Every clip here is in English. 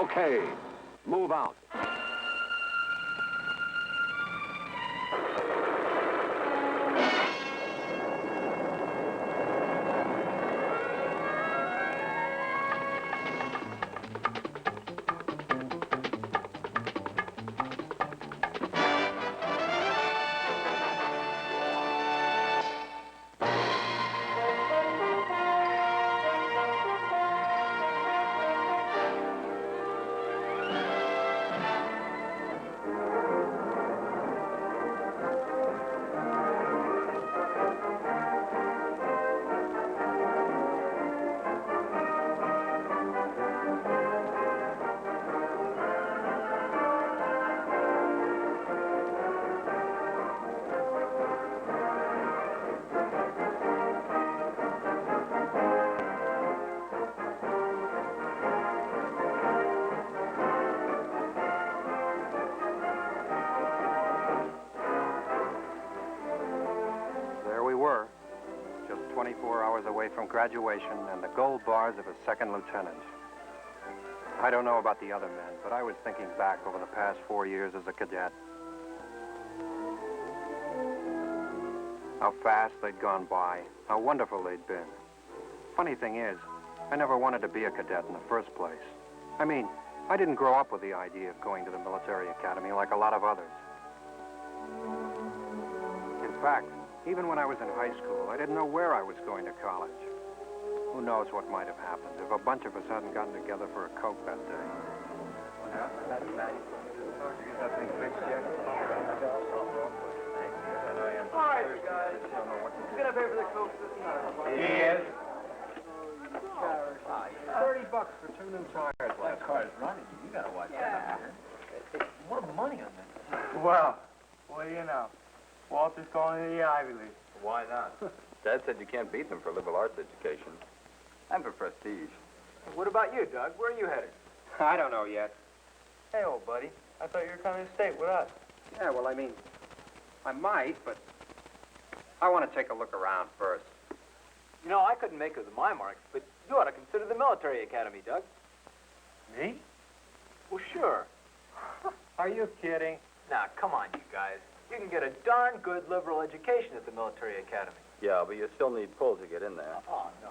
Okay, move out. There we were, just 24 hours away from graduation and the gold bars of a second lieutenant. I don't know about the other men, but I was thinking back over the past 4 years as a cadet. How fast they'd gone by, how wonderful they'd been. Funny thing is, I never wanted to be a cadet in the first place. I mean, I didn't grow up with the idea of going to the military academy like a lot of others. In fact, even when I was in high school, I didn't know where I was going to college. Who knows what might have happened if a bunch of us hadn't gotten together for a Coke that day. All right, you guys. Who's gonna pay for the Coke this time? He is. $30 for 2 new tires last That car's running. You gotta watch that. What money on that? Well, what do you know? Walter's going to the Ivy League. Why not? Dad said you can't beat them for liberal arts education. And for prestige. What about you, Doug? Where are you headed? I don't know yet. Hey, old buddy. I thought you were coming to state with us. Yeah, well, I mean, I might, but I want to take a look around first. You know, I couldn't make it with my marks, but you ought to consider the military academy, Doug. Me? Well, sure. Are you kidding? Now, come on, you guys. You can get a darn good liberal education at the military academy. Yeah, but you still need pull to get in there. Oh, no.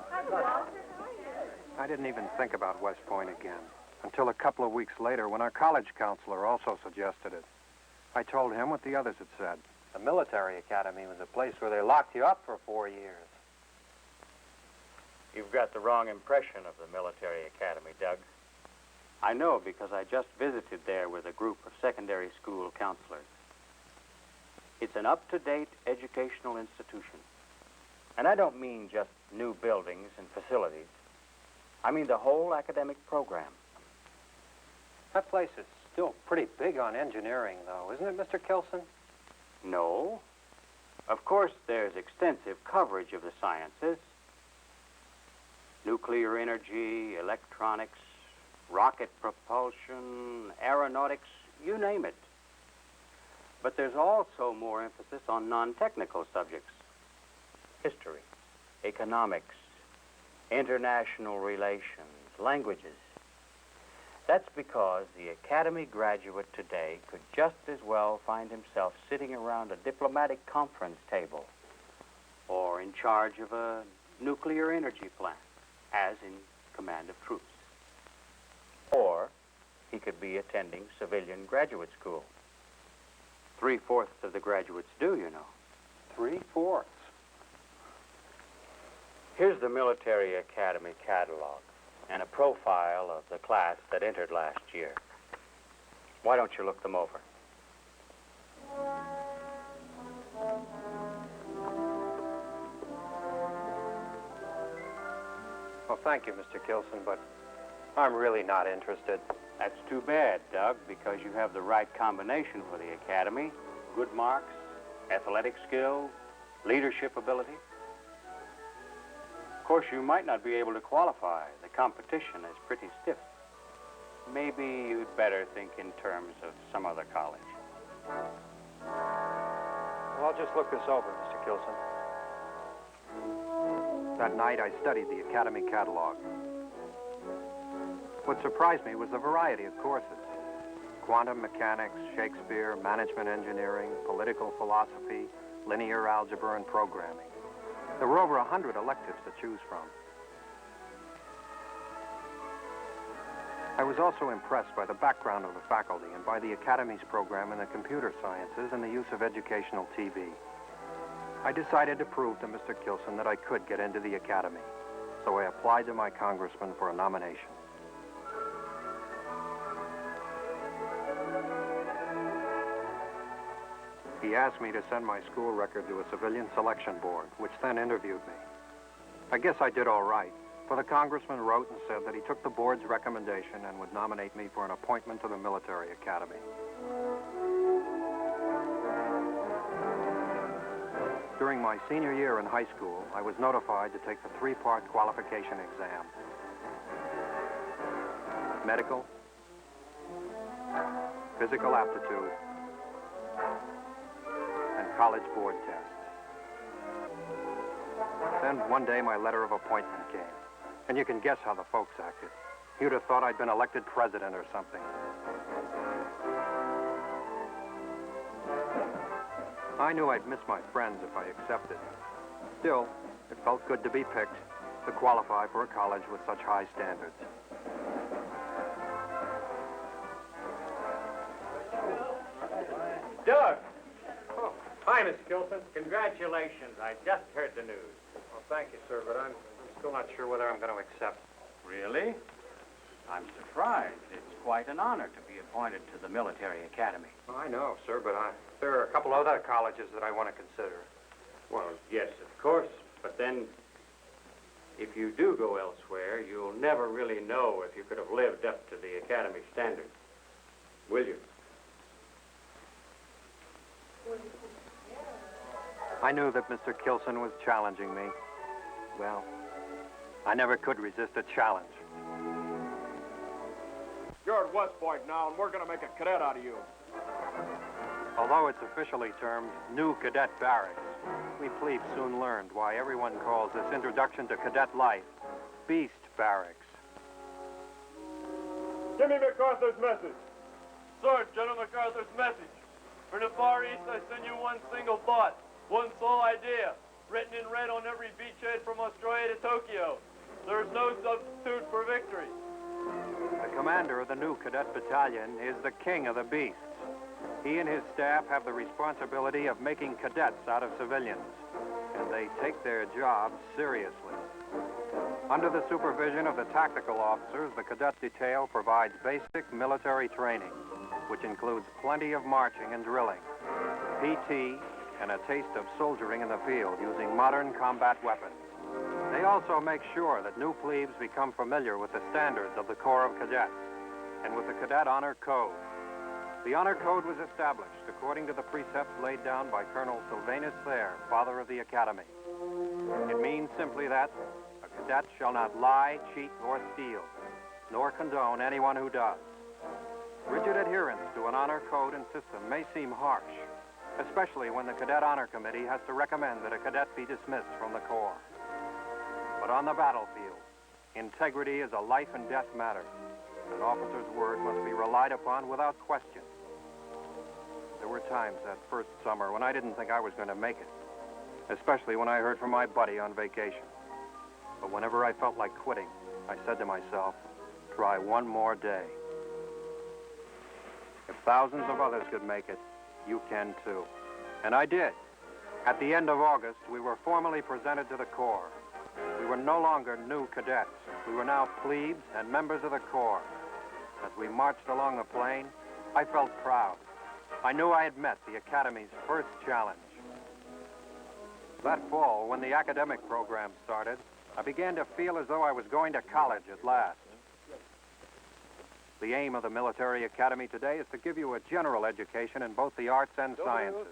I didn't even think about West Point again until a couple of weeks later when our college counselor also suggested it. I told him what the others had said. The military academy was a place where they locked you up for 4 years. You've got the wrong impression of the military academy, Doug. I know because I just visited there with a group of secondary school counselors. It's an up-to-date educational institution. And I don't mean just new buildings and facilities. I mean the whole academic program. That place is still pretty big on engineering, though, isn't it, Mr. Kilson? No. Of course, there's extensive coverage of the sciences. Nuclear energy, electronics, rocket propulsion, aeronautics, you name it. But there's also more emphasis on non-technical subjects. History, economics, international relations, languages. That's because the academy graduate today could just as well find himself sitting around a diplomatic conference table or in charge of a nuclear energy plant as in command of troops. Or he could be attending civilian graduate school. 3/4 of the graduates do, you know. 3/4. Here's the military academy catalog and a profile of the class that entered last year. Why don't you look them over? Well, thank you, Mr. Kilson, but I'm really not interested. That's too bad, Doug, because you have the right combination for the academy. Good marks, athletic skill, leadership ability. Of course, you might not be able to qualify. The competition is pretty stiff. Maybe you'd better think in terms of some other college. Well, I'll just look this over, Mr. Kilson. That night, I studied the academy catalog. What surprised me was the variety of courses. Quantum mechanics, Shakespeare, management engineering, political philosophy, linear algebra, and programming. There were over 100 electives to choose from. I was also impressed by the background of the faculty and by the Academy's program in the computer sciences and the use of educational TV. I decided to prove to Mr. Kilson that I could get into the Academy, so I applied to my congressman for a nomination. He asked me to send my school record to a civilian selection board, which then interviewed me. I guess I did all right, for the congressman wrote and said that he took the board's recommendation and would nominate me for an appointment to the military academy. During my senior year in high school, I was notified to take the three-part qualification exam. Medical, physical aptitude, and college board tests. Then one day my letter of appointment came. And you can guess how the folks acted. You'd have thought I'd been elected president or something. I knew I'd miss my friends if I accepted. Still, it felt good to be picked, to qualify for a college with such high standards. Doug! Oh, hi, Mr. Kilson. Congratulations. I just heard the news. Well, thank you, sir, but I'm still not sure whether I'm going to accept. Really? I'm surprised. It's quite an honor to be appointed to the military academy. Well, I know, sir, but there are a couple other colleges that I want to consider. Well, yes, of course. But then, if you do go elsewhere, you'll never really know if you could have lived up to the academy standards. Will you? I knew that Mr. Kilson was challenging me. Well, I never could resist a challenge. You're at West Point now, and we're going to make a cadet out of you. Although it's officially termed New Cadet Barracks, we plebes soon learned why everyone calls this introduction to cadet life Beast Barracks. Give me MacArthur's message. Sir, General MacArthur's message. From the Far East, I send you one single thought, one sole idea, written in red on every beachhead from Australia to Tokyo. There is no substitute for victory. The commander of the new cadet battalion is the king of the beasts. He and his staff have the responsibility of making cadets out of civilians, and they take their jobs seriously. Under the supervision of the tactical officers, the cadet detail provides basic military training, which includes plenty of marching and drilling, PT, and a taste of soldiering in the field using modern combat weapons. They also make sure that new plebes become familiar with the standards of the Corps of Cadets and with the Cadet Honor Code. The Honor Code was established according to the precepts laid down by Colonel Sylvanus Thayer, father of the Academy. It means simply that a cadet shall not lie, cheat, or steal, nor condone anyone who does. Rigid adherence to an honor code and system may seem harsh, especially when the Cadet Honor Committee has to recommend that a cadet be dismissed from the Corps. But on the battlefield, integrity is a life and death matter. An officer's word must be relied upon without question. There were times that first summer when I didn't think I was going to make it, especially when I heard from my buddy on vacation. But whenever I felt like quitting, I said to myself, try one more day. If thousands of others could make it, you can too. And I did. At the end of August, we were formally presented to the Corps. We were no longer new cadets. We were now plebes and members of the Corps. As we marched along the plain, I felt proud. I knew I had met the Academy's first challenge. That fall, when the academic program started, I began to feel as though I was going to college at last. The aim of the Military Academy today is to give you a general education in both the arts and sciences,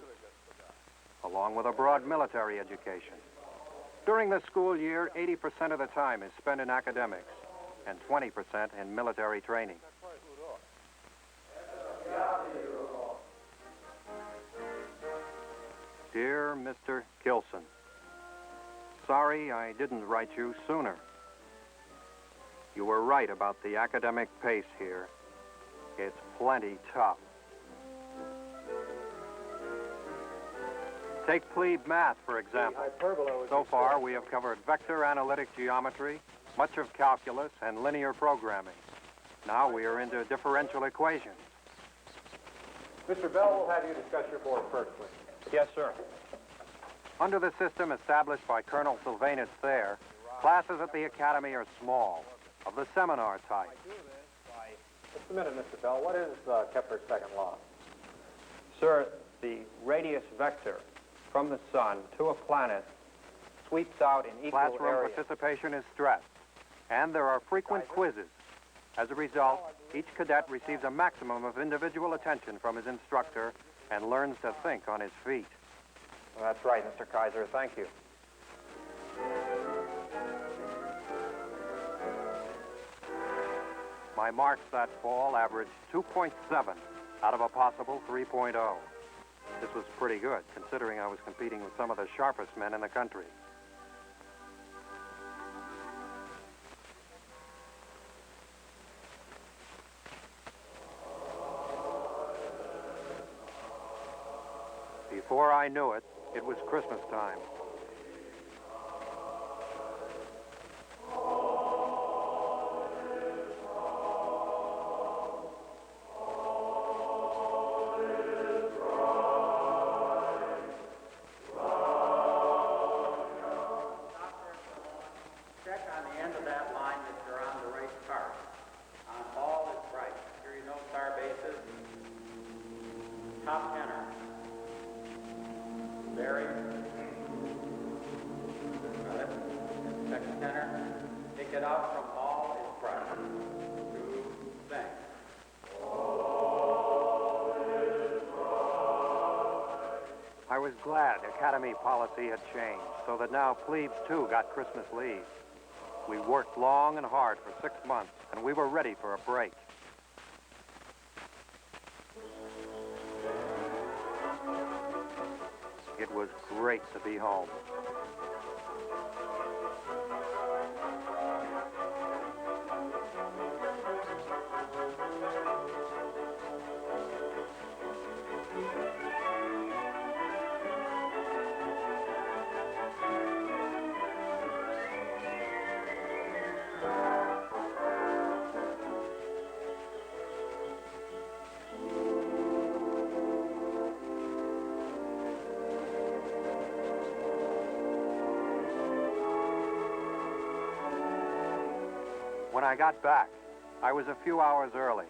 along with a broad military education. During the school year, 80% of the time is spent in academics and 20% in military training. Dear Mr. Kilson, sorry I didn't write you sooner. You were right about the academic pace here. It's plenty tough. Take plebe math, for example. So far, we have covered vector analytic geometry, much of calculus, and linear programming. Now we are into differential equations. Mr. Bell, we'll have you discuss your board first, please. Yes, sir. Under the system established by Colonel Sylvanus Thayer, classes at the Academy are small, of the seminar type. Just a minute, Mr. Bell. What is Kepler's second law? Sir, the radius vector from the sun to a planet sweeps out in equal areas. Classroom participation is stressed, and there are frequent quizzes. As a result, each cadet receives a maximum of individual attention from his instructor and learns to think on his feet. Well, that's right, Mr. Kaiser. Thank you. My marks that fall averaged 2.7 out of a possible 3.0. This was pretty good, considering I was competing with some of the sharpest men in the country. Before I knew it, it was Christmas time. Check on the end of that line that you're on the right car. On all is bright. Here you know star bases. Top tenor. Very. Got it. Second tenor. Take it out from all is bright. To sing. I was glad Academy policy had changed, so that now plebes too got Christmas leave. We worked long and hard for 6 months, and we were ready for a break. It was great to be home. When I got back, I was a few hours early,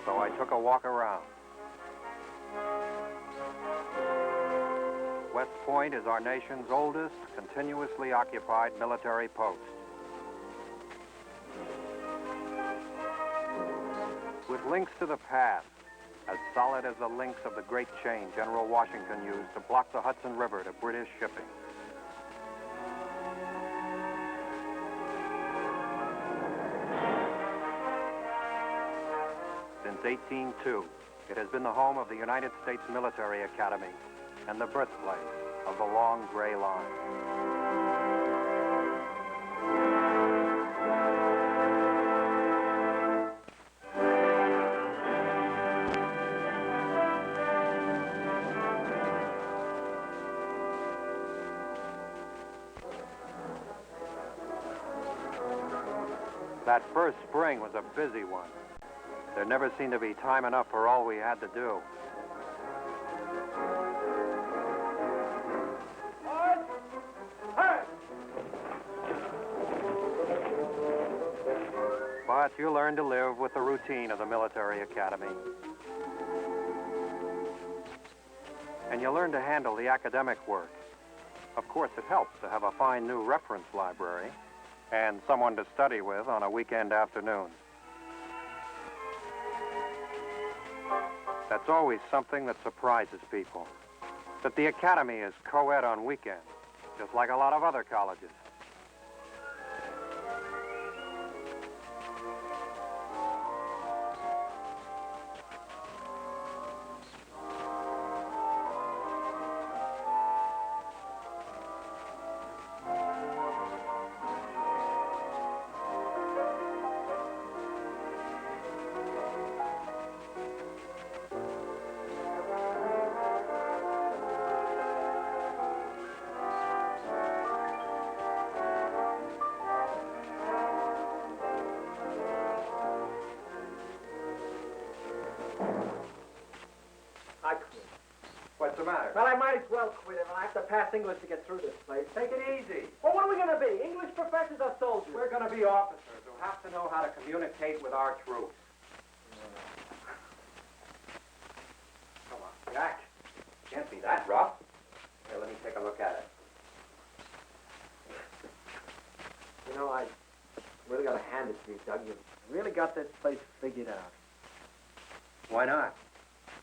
so I took a walk around. West Point is our nation's oldest continuously occupied military post. With links to the past, as solid as the links of the great chain General Washington used to block the Hudson River to British shipping. Since 1802, it has been the home of the United States Military Academy and the birthplace of the long gray line. That first spring was a busy one. There never seemed to be time enough for all we had to do. But you learn to live with the routine of the military academy. And you learn to handle the academic work. Of course, it helps to have a fine new reference library and someone to study with on a weekend afternoon. That's always something that surprises people, that the academy is co-ed on weekends, just like a lot of other colleges. Well, I might as well quit it. I have to pass English to get through this place. Take it easy. Well, what are we going to be? English professors or soldiers? We're going to be officers who have to know how to communicate with our troops. Come on, Jack. Can't be that rough. Here, let me take a look at it. You know, I really got to hand it to you, Doug. You've really got this place figured out. Why not?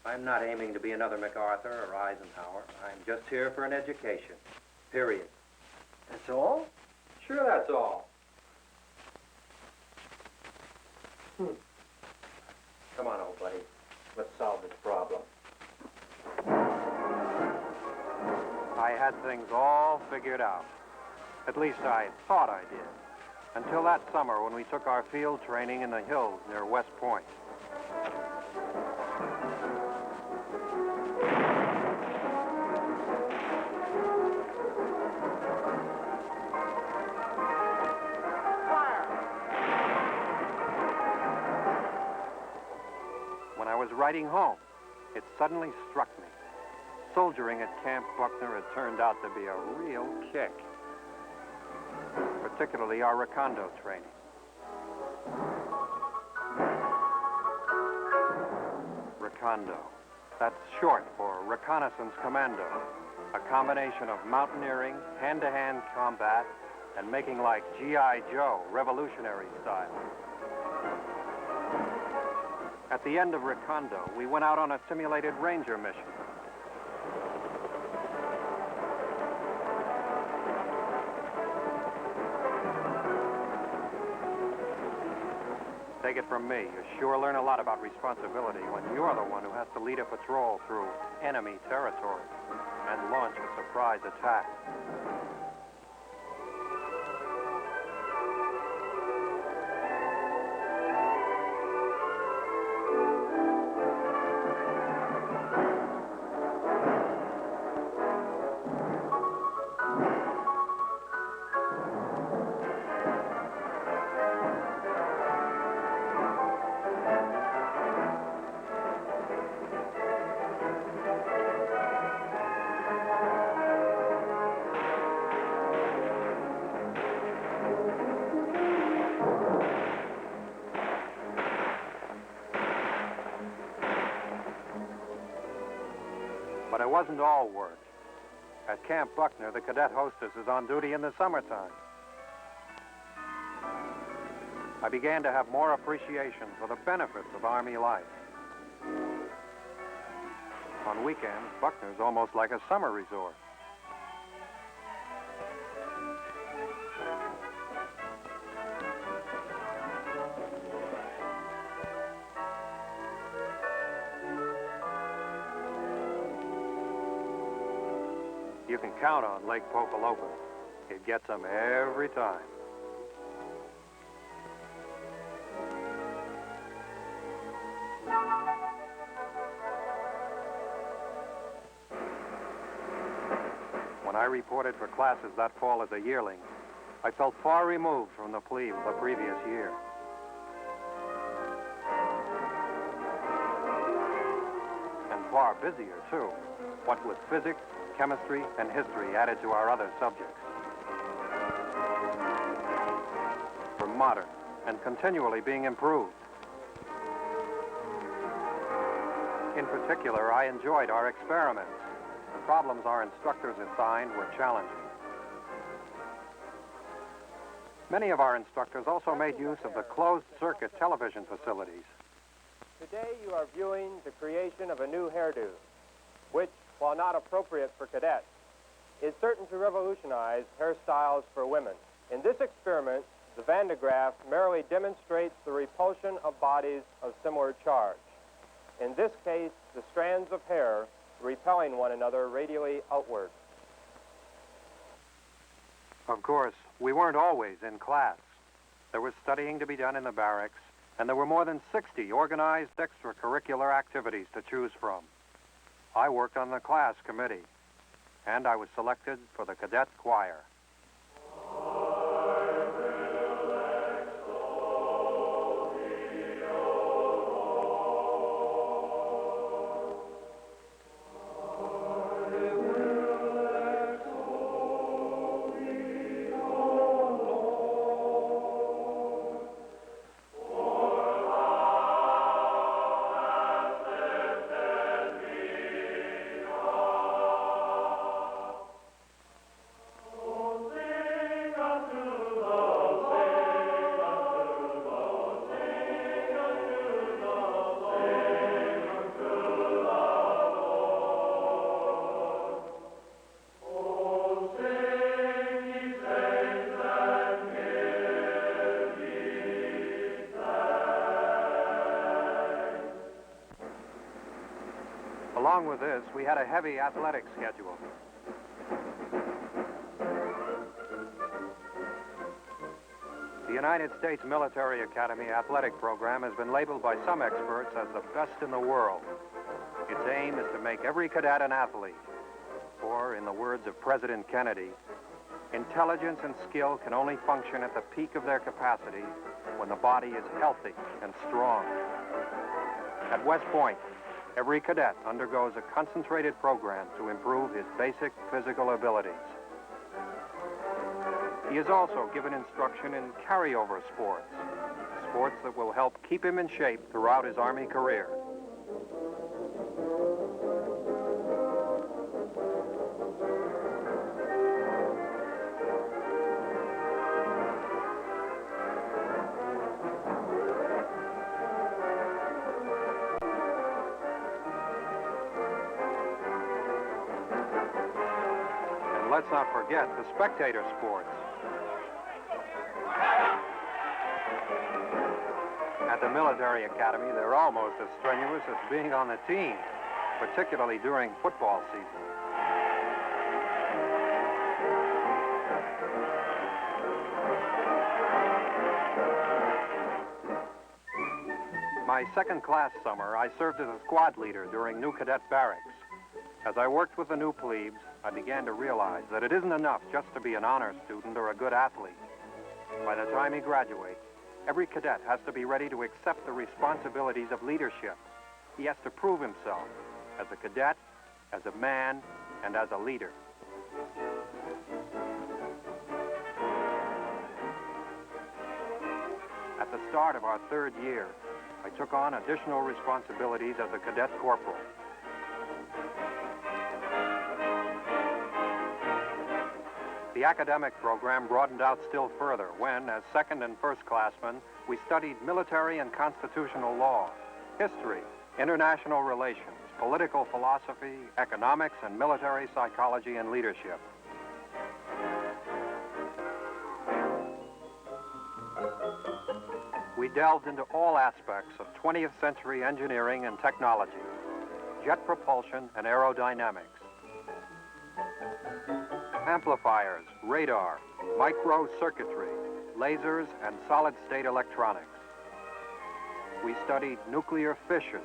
I'm not aiming to be another MacArthur or Eisenhower. I'm just here for an education. Period. That's all? Sure, that's all. Come on, old buddy. Let's solve this problem. I had things all figured out. At least I thought I did. Until that summer when we took our field training in the hills near West Point. When I was riding home, it suddenly struck me. Soldiering at Camp Buckner had turned out to be a real kick. Particularly our Recondo training. Recondo. That's short for Reconnaissance Commando. A combination of mountaineering, hand-to-hand combat, and making like G.I. Joe, revolutionary style. At the end of Recondo, we went out on a simulated ranger mission. Take it from me, you sure learn a lot about responsibility when you're the one who has to lead a patrol through enemy territory and launch a surprise attack. But it wasn't all work. At Camp Buckner, the cadet hostess is on duty in the summertime. I began to have more appreciation for the benefits of Army life. On weekends, Buckner's almost like a summer resort. You can count on Lake Popalopo. It gets them every time. When I reported for classes that fall as a yearling, I felt far removed from the plebe of the previous year. And far busier, too, what with physics, chemistry, and history added to our other subjects. We're modern and continually being improved. In particular, I enjoyed our experiments. The problems our instructors assigned were challenging. Many of our instructors also made use of the closed-circuit television facilities. Today you are viewing the creation of a new hairdo, which, while not appropriate for cadets, is certain to revolutionize hairstyles for women. In this experiment, the Van de Graaff merely demonstrates the repulsion of bodies of similar charge. In this case, the strands of hair repelling one another radially outward. Of course, we weren't always in class. There was studying to be done in the barracks, and there were more than 60 organized extracurricular activities to choose from. I worked on the class committee, and I was selected for the cadet choir. If Along with this, we had a heavy athletic schedule. The United States Military Academy athletic program has been labeled by some experts as the best in the world. Its aim is to make every cadet an athlete. Or, in the words of President Kennedy, intelligence and skill can only function at the peak of their capacity when the body is healthy and strong. At West Point, every cadet undergoes a concentrated program to improve his basic physical abilities. He is also given instruction in carryover sports, sports that will help keep him in shape throughout his Army career. And let's not forget the spectator sports. At the Military Academy, they're almost as strenuous as being on the team, particularly during football season. My second-class summer, I served as a squad leader during new cadet barracks. As I worked with the new plebes, I began to realize that it isn't enough just to be an honor student or a good athlete. By the time he graduates, every cadet has to be ready to accept the responsibilities of leadership. He has to prove himself as a cadet, as a man, and as a leader. At the start of our third year, I took on additional responsibilities as a cadet corporal. The academic program broadened out still further when, as second and first classmen, we studied military and constitutional law, history, international relations, political philosophy, economics, and military psychology and leadership. We delved into all aspects of 20th century engineering and technology, jet propulsion and aerodynamics, amplifiers, radar, microcircuitry, lasers, and solid-state electronics. We studied nuclear fission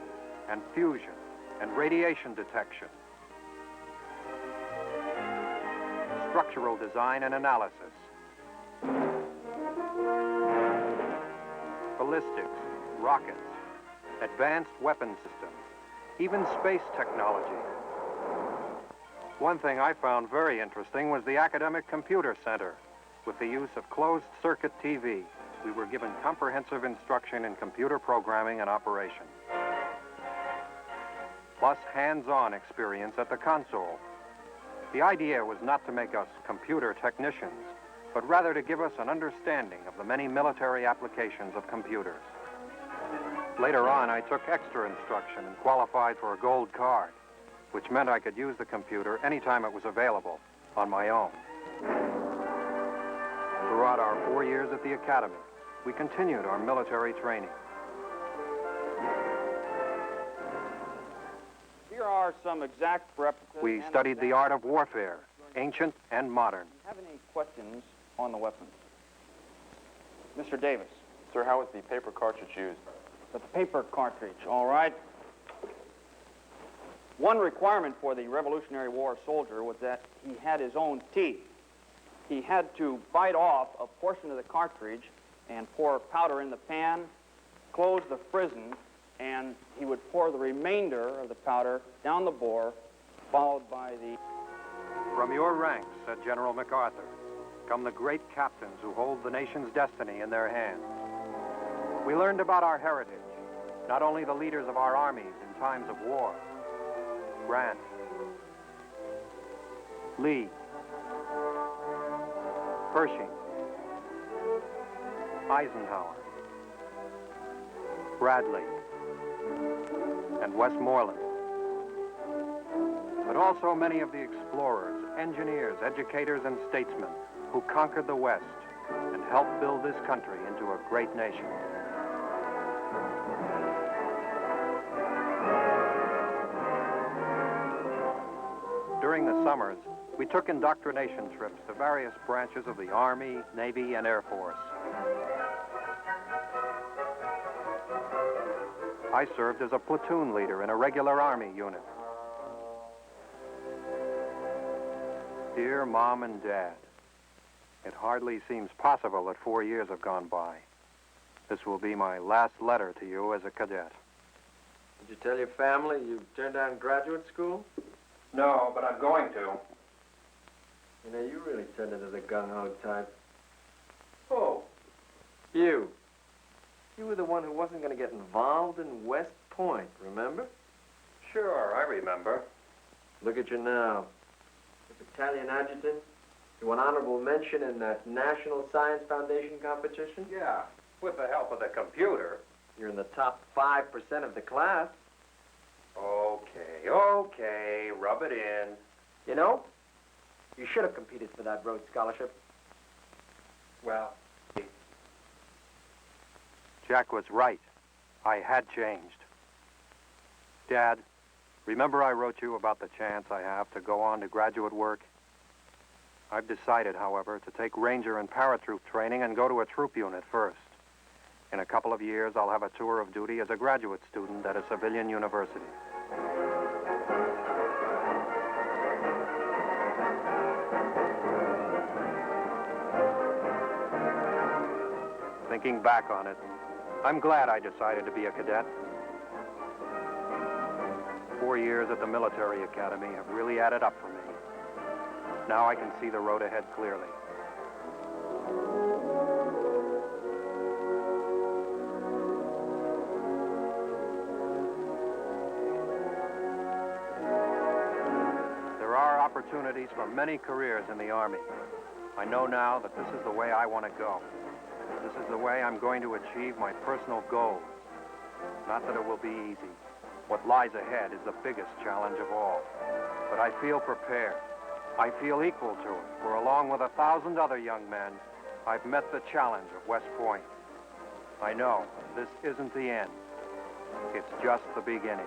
and fusion and radiation detection, structural design and analysis, ballistics, rockets, advanced weapon systems, even space technology. One thing I found very interesting was the Academic Computer Center. With the use of closed-circuit TV, we were given comprehensive instruction in computer programming and operation, plus hands-on experience at the console. The idea was not to make us computer technicians, but rather to give us an understanding of the many military applications of computers. Later on, I took extra instruction and qualified for a gold card, which meant I could use the computer anytime it was available on my own. Throughout our 4 years at the Academy, we continued our military training. Here are some exact replicas. We studied the art of warfare, ancient and modern. Do you have any questions on the weapons? Mr. Davis. Sir, how was the paper cartridge used? The paper cartridge, all right. One requirement for the Revolutionary War soldier was that he had his own teeth. He had to bite off a portion of the cartridge and pour powder in the pan, close the frizzen, and he would pour the remainder of the powder down the bore, followed by the... From your ranks, said General MacArthur, come the great captains who hold the nation's destiny in their hands. We learned about our heritage, not only the leaders of our armies in times of war. Grant, Lee, Pershing, Eisenhower, Bradley, and Westmoreland. But also many of the explorers, engineers, educators, and statesmen who conquered the West and helped build this country into a great nation. During the summers, we took indoctrination trips to various branches of the Army, Navy, and Air Force. I served as a platoon leader in a regular Army unit. Dear Mom and Dad, it hardly seems possible that 4 years have gone by. This will be my last letter to you as a cadet. Did you tell your family you turned down graduate school? No, but I'm going to. You know, you really turned into the gung-ho type. Oh. You. You were the one who wasn't going to get involved in West Point, remember? Sure, I remember. Look at you now. The battalion adjutant. You won honorable mention in that National Science Foundation competition. Yeah, with the help of the computer. You're in the top 5% of the class. Okay, rub it in. You know, you should have competed for that Rhodes Scholarship. Well, Jack was right. I had changed. Dad, remember I wrote you about the chance I have to go on to graduate work? I've decided, however, to take Ranger and paratroop training and go to a troop unit first. In a couple of years, I'll have a tour of duty as a graduate student at a civilian university. Thinking back on it, I'm glad I decided to be a cadet. 4 years at the military academy have really added up for me. Now I can see the road ahead clearly. There are opportunities for many careers in the Army. I know now that this is the way I want to go. This is the way I'm going to achieve my personal goals. Not that it will be easy. What lies ahead is the biggest challenge of all. But I feel prepared. I feel equal to it, for along with 1,000 other young men, I've met the challenge of West Point. I know this isn't the end. It's just the beginning.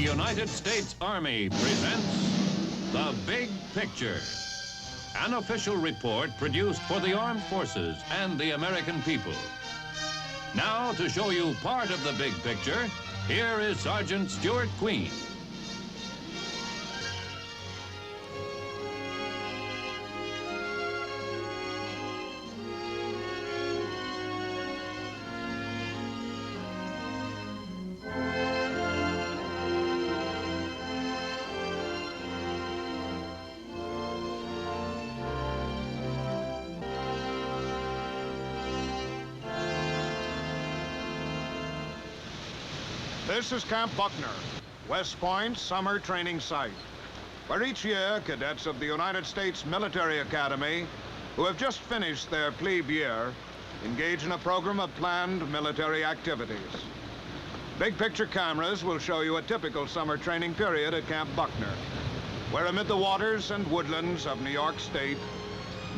United States Army presents The Big Picture, an official report produced for the armed forces and the American people. Now, to show you part of the big picture, here is Sergeant Stuart Queen. This is Camp Buckner, West Point's summer training site, where each year cadets of the United States Military Academy, who have just finished their plebe year, engage in a program of planned military activities. Big picture cameras will show you a typical summer training period at Camp Buckner, where amid the waters and woodlands of New York State,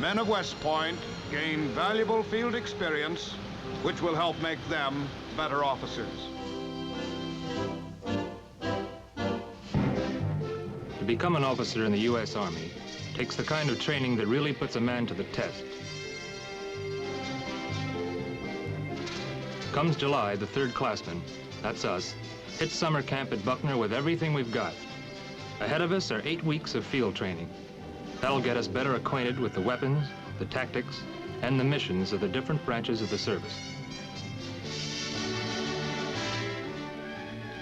men of West Point gain valuable field experience, which will help make them better officers. To become an officer in the U.S. Army takes the kind of training that really puts a man to the test. Comes July, the third classman, that's us, hits summer camp at Buckner with everything we've got. Ahead of us are 8 weeks of field training. That'll get us better acquainted with the weapons, the tactics, and the missions of the different branches of the service.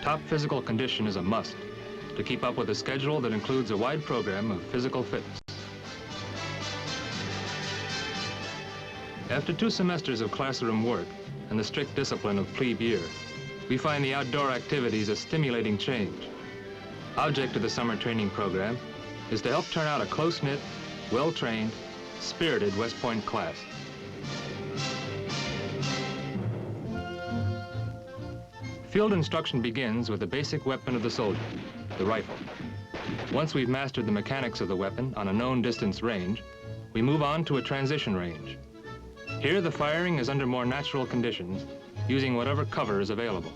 Top physical condition is a must to keep up with a schedule that includes a wide program of physical fitness. After 2 semesters of classroom work and the strict discipline of plebe year, we find the outdoor activities a stimulating change. Object of the summer training program is to help turn out a close-knit, well-trained, spirited West Point class. Field instruction begins with the basic weapon of the soldier, the rifle. Once we've mastered the mechanics of the weapon on a known distance range, we move on to a transition range. Here, the firing is under more natural conditions, using whatever cover is available.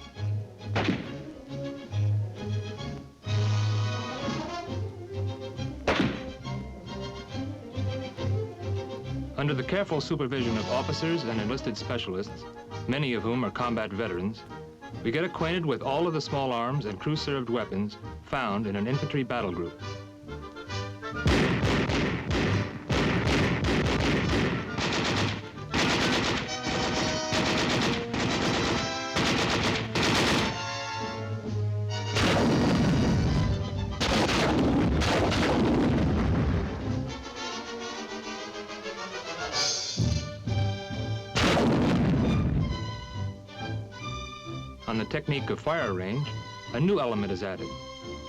Under the careful supervision of officers and enlisted specialists, many of whom are combat veterans, we get acquainted with all of the small arms and crew-served weapons found in an infantry battle group. On the technique of fire range, a new element is added,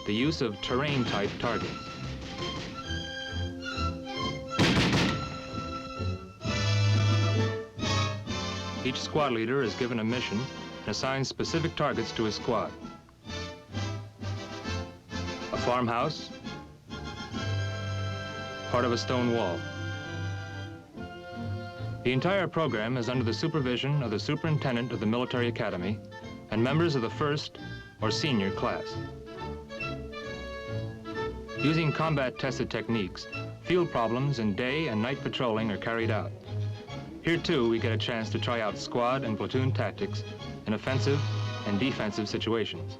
the use of terrain-type targets. Each squad leader is given a mission and assigns specific targets to his squad. A farmhouse, part of a stone wall. The entire program is under the supervision of the superintendent of the military academy and members of the first or senior class. Using combat-tested techniques, field problems in day and night patrolling are carried out. Here, too, we get a chance to try out squad and platoon tactics in offensive and defensive situations.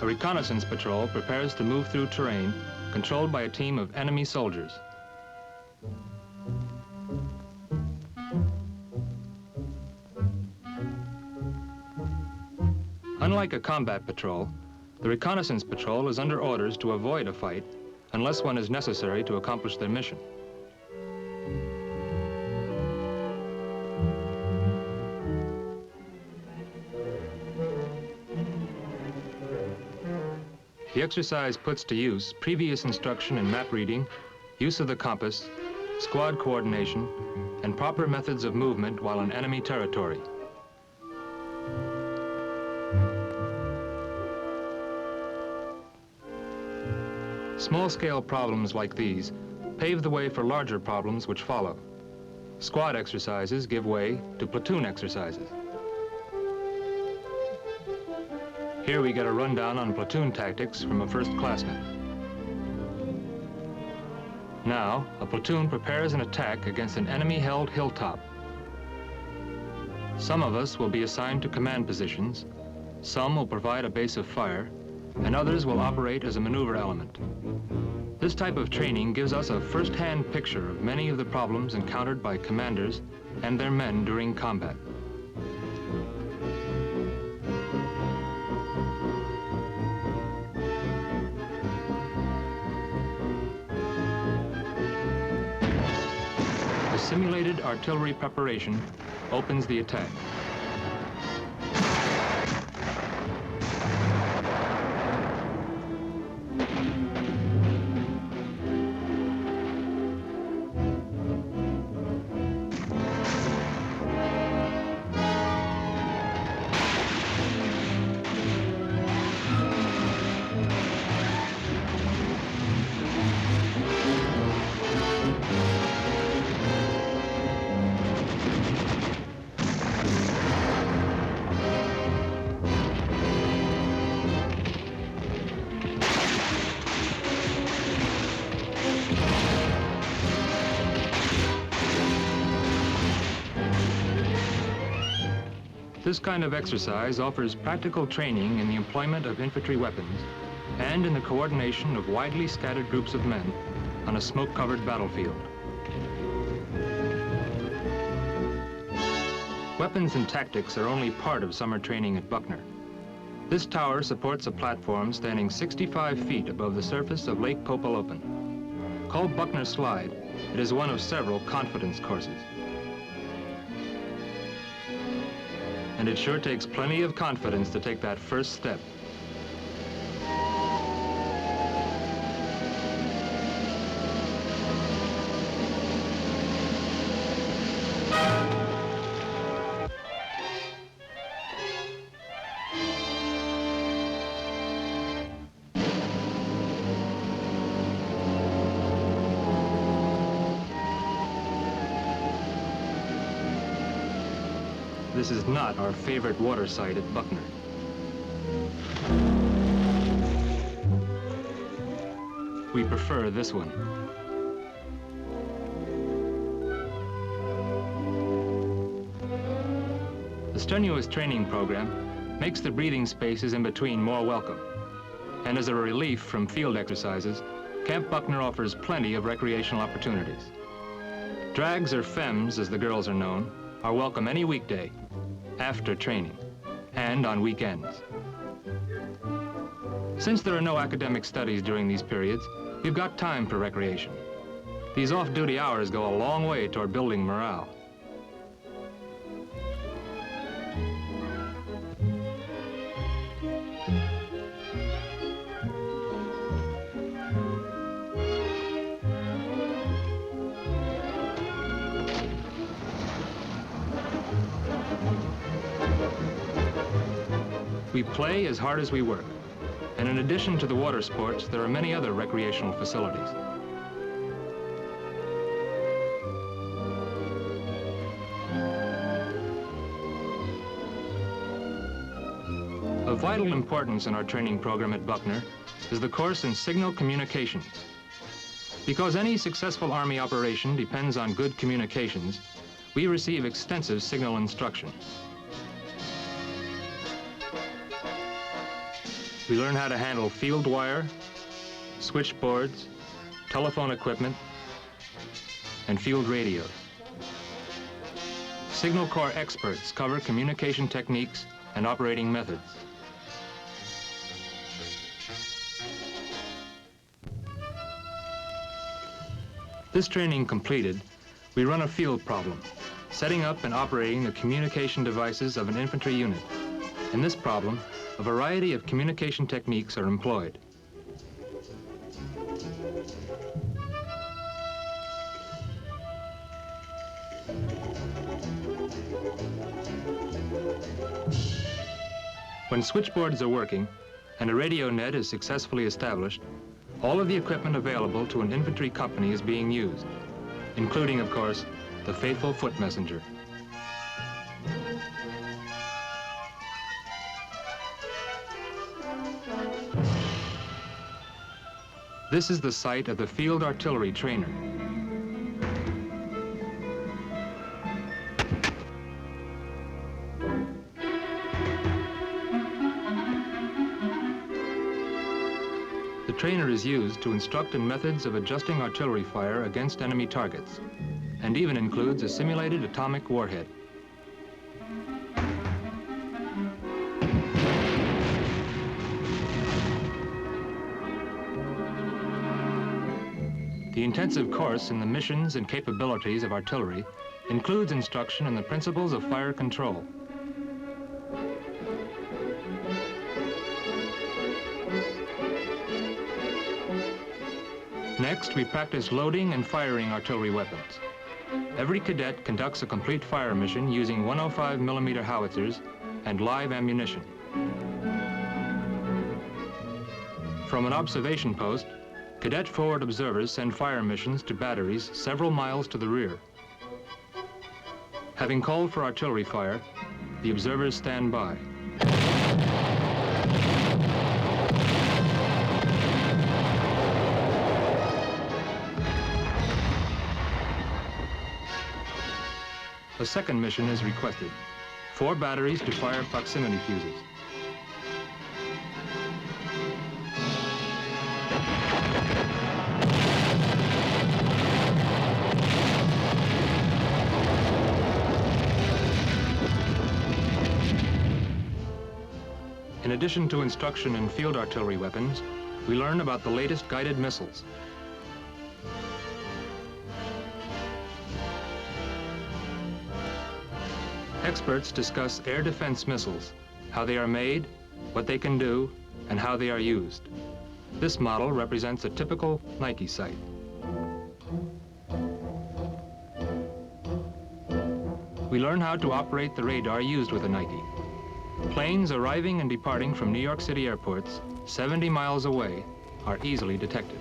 A reconnaissance patrol prepares to move through terrain controlled by a team of enemy soldiers. Unlike a combat patrol, the reconnaissance patrol is under orders to avoid a fight unless one is necessary to accomplish their mission. The exercise puts to use previous instruction in map reading, use of the compass, squad coordination, and proper methods of movement while in enemy territory. Small-scale problems like these pave the way for larger problems which follow. Squad exercises give way to platoon exercises. Here we get a rundown on platoon tactics from a first-classman. Now, a platoon prepares an attack against an enemy-held hilltop. Some of us will be assigned to command positions, some will provide a base of fire, and others will operate as a maneuver element. This type of training gives us a first-hand picture of many of the problems encountered by commanders and their men during combat. The simulated artillery preparation opens the attack. This kind of exercise offers practical training in the employment of infantry weapons and in the coordination of widely scattered groups of men on a smoke-covered battlefield. Weapons and tactics are only part of summer training at Buckner. This tower supports a platform standing 65 feet above the surface of Lake Popalopan. Called Buckner Slide, It is one of several confidence courses. And it sure takes plenty of confidence to take that first step. This is not our favorite water site at Buckner. We prefer this one. The strenuous training program makes the breathing spaces in between more welcome. And as a relief from field exercises, Camp Buckner offers plenty of recreational opportunities. Drags, or femmes as the girls are known, are welcome any weekday, after training, and on weekends. Since there are no academic studies during these periods, we've got time for recreation. These off-duty hours go a long way toward building morale. We play as hard as we work. And in addition to the water sports, there are many other recreational facilities. Of vital importance in our training program at Buckner is the course in signal communications. Because any successful Army operation depends on good communications, we receive extensive signal instruction. We learn how to handle field wire, switchboards, telephone equipment, and field radios. Signal Corps experts cover communication techniques and operating methods. This training completed, we run a field problem, setting up and operating the communication devices of an infantry unit. In this problem, a variety of communication techniques are employed. When switchboards are working and a radio net is successfully established, all of the equipment available to an infantry company is being used, including, of course, the faithful foot messenger. This is the site of the Field Artillery Trainer. The trainer is used to instruct in methods of adjusting artillery fire against enemy targets, and even includes a simulated atomic warhead. The intensive course in the missions and capabilities of artillery includes instruction in the principles of fire control. Next, we practice loading and firing artillery weapons. Every cadet conducts a complete fire mission using 105mm howitzers and live ammunition. From an observation post, cadet forward observers send fire missions to batteries several miles to the rear. Having called for artillery fire, the observers stand by. A second mission is requested. 4 batteries to fire proximity fuses. In addition to instruction in field artillery weapons, we learn about the latest guided missiles. Experts discuss air defense missiles, how they are made, what they can do, and how they are used. This model represents a typical Nike site. We learn how to operate the radar used with a Nike. Planes arriving and departing from New York City airports 70 miles away are easily detected.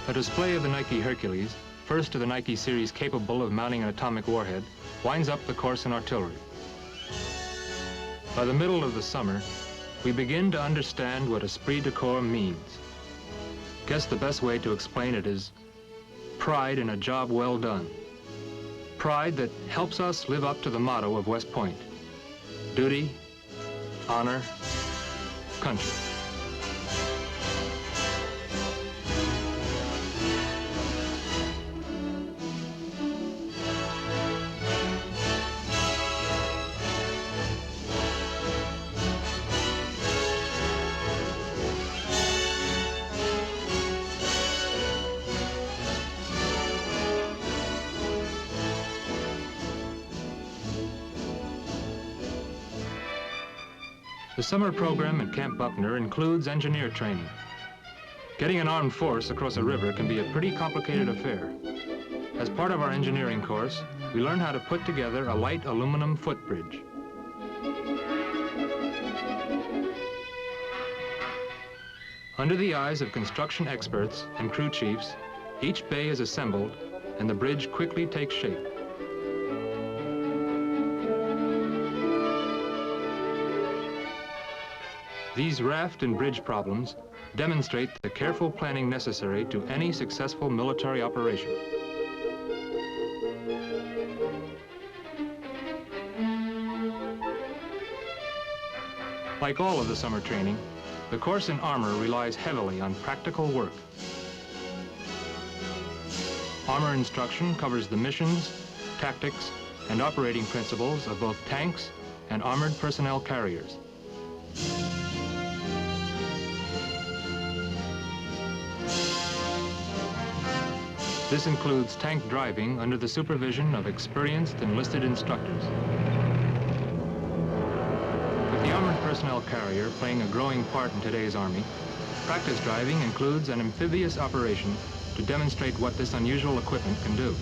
A display of the Nike Hercules, first of the Nike series capable of mounting an atomic warhead, winds up the course in artillery. By the middle of the summer, we begin to understand what esprit de corps means. Guess the best way to explain it is pride in a job well done. Pride that helps us live up to the motto of West Point: duty, honor, country. The summer program at Camp Buckner includes engineer training. Getting an armed force across a river can be a pretty complicated affair. As part of our engineering course, we learn how to put together a light aluminum footbridge. Under the eyes of construction experts and crew chiefs, each bay is assembled and the bridge quickly takes shape. These raft and bridge problems demonstrate the careful planning necessary to any successful military operation. Like all of the summer training, the course in armor relies heavily on practical work. Armor instruction covers the missions, tactics, and operating principles of both tanks and armored personnel carriers. This includes tank driving under the supervision of experienced enlisted instructors. With the armored personnel carrier playing a growing part in today's Army, practice driving includes an amphibious operation to demonstrate what this unusual equipment can do.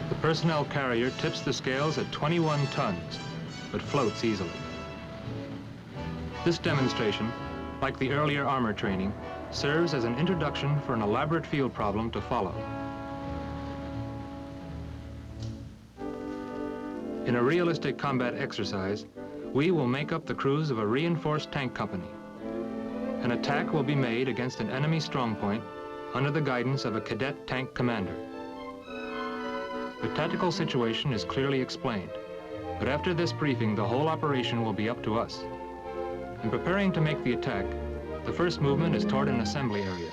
The personnel carrier tips the scales at 21 tons, but floats easily. This demonstration, like the earlier armor training, serves as an introduction for an elaborate field problem to follow. In a realistic combat exercise, we will make up the crews of a reinforced tank company. An attack will be made against an enemy strongpoint under the guidance of a cadet tank commander. The tactical situation is clearly explained. But after this briefing, the whole operation will be up to us. In preparing to make the attack, the first movement is toward an assembly area.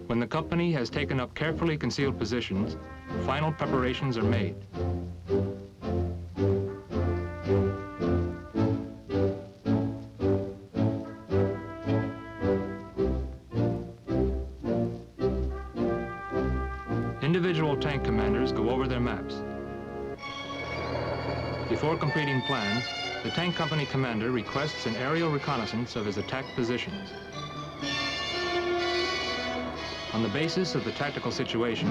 When the company has taken up carefully concealed positions, final preparations are made. Individual tank commanders go over their maps. Before completing plans, the tank company commander requests an aerial reconnaissance of his attack positions. On the basis of the tactical situation,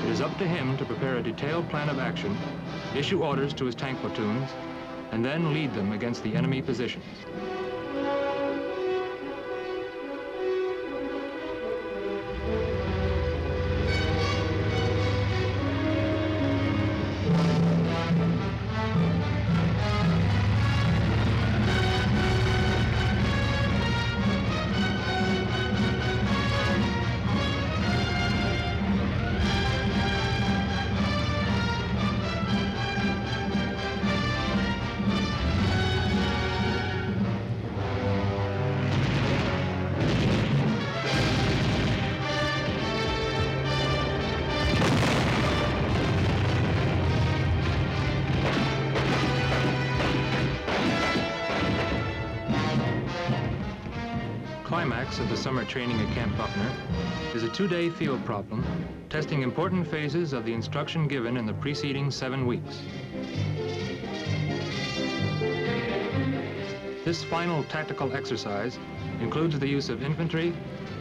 it is up to him to prepare a detailed plan of action, issue orders to his tank platoons, and then lead them against the enemy positions. of the summer training at Camp Buckner is a 2-day field problem testing important phases of the instruction given in the preceding 7 weeks. This final tactical exercise includes the use of infantry,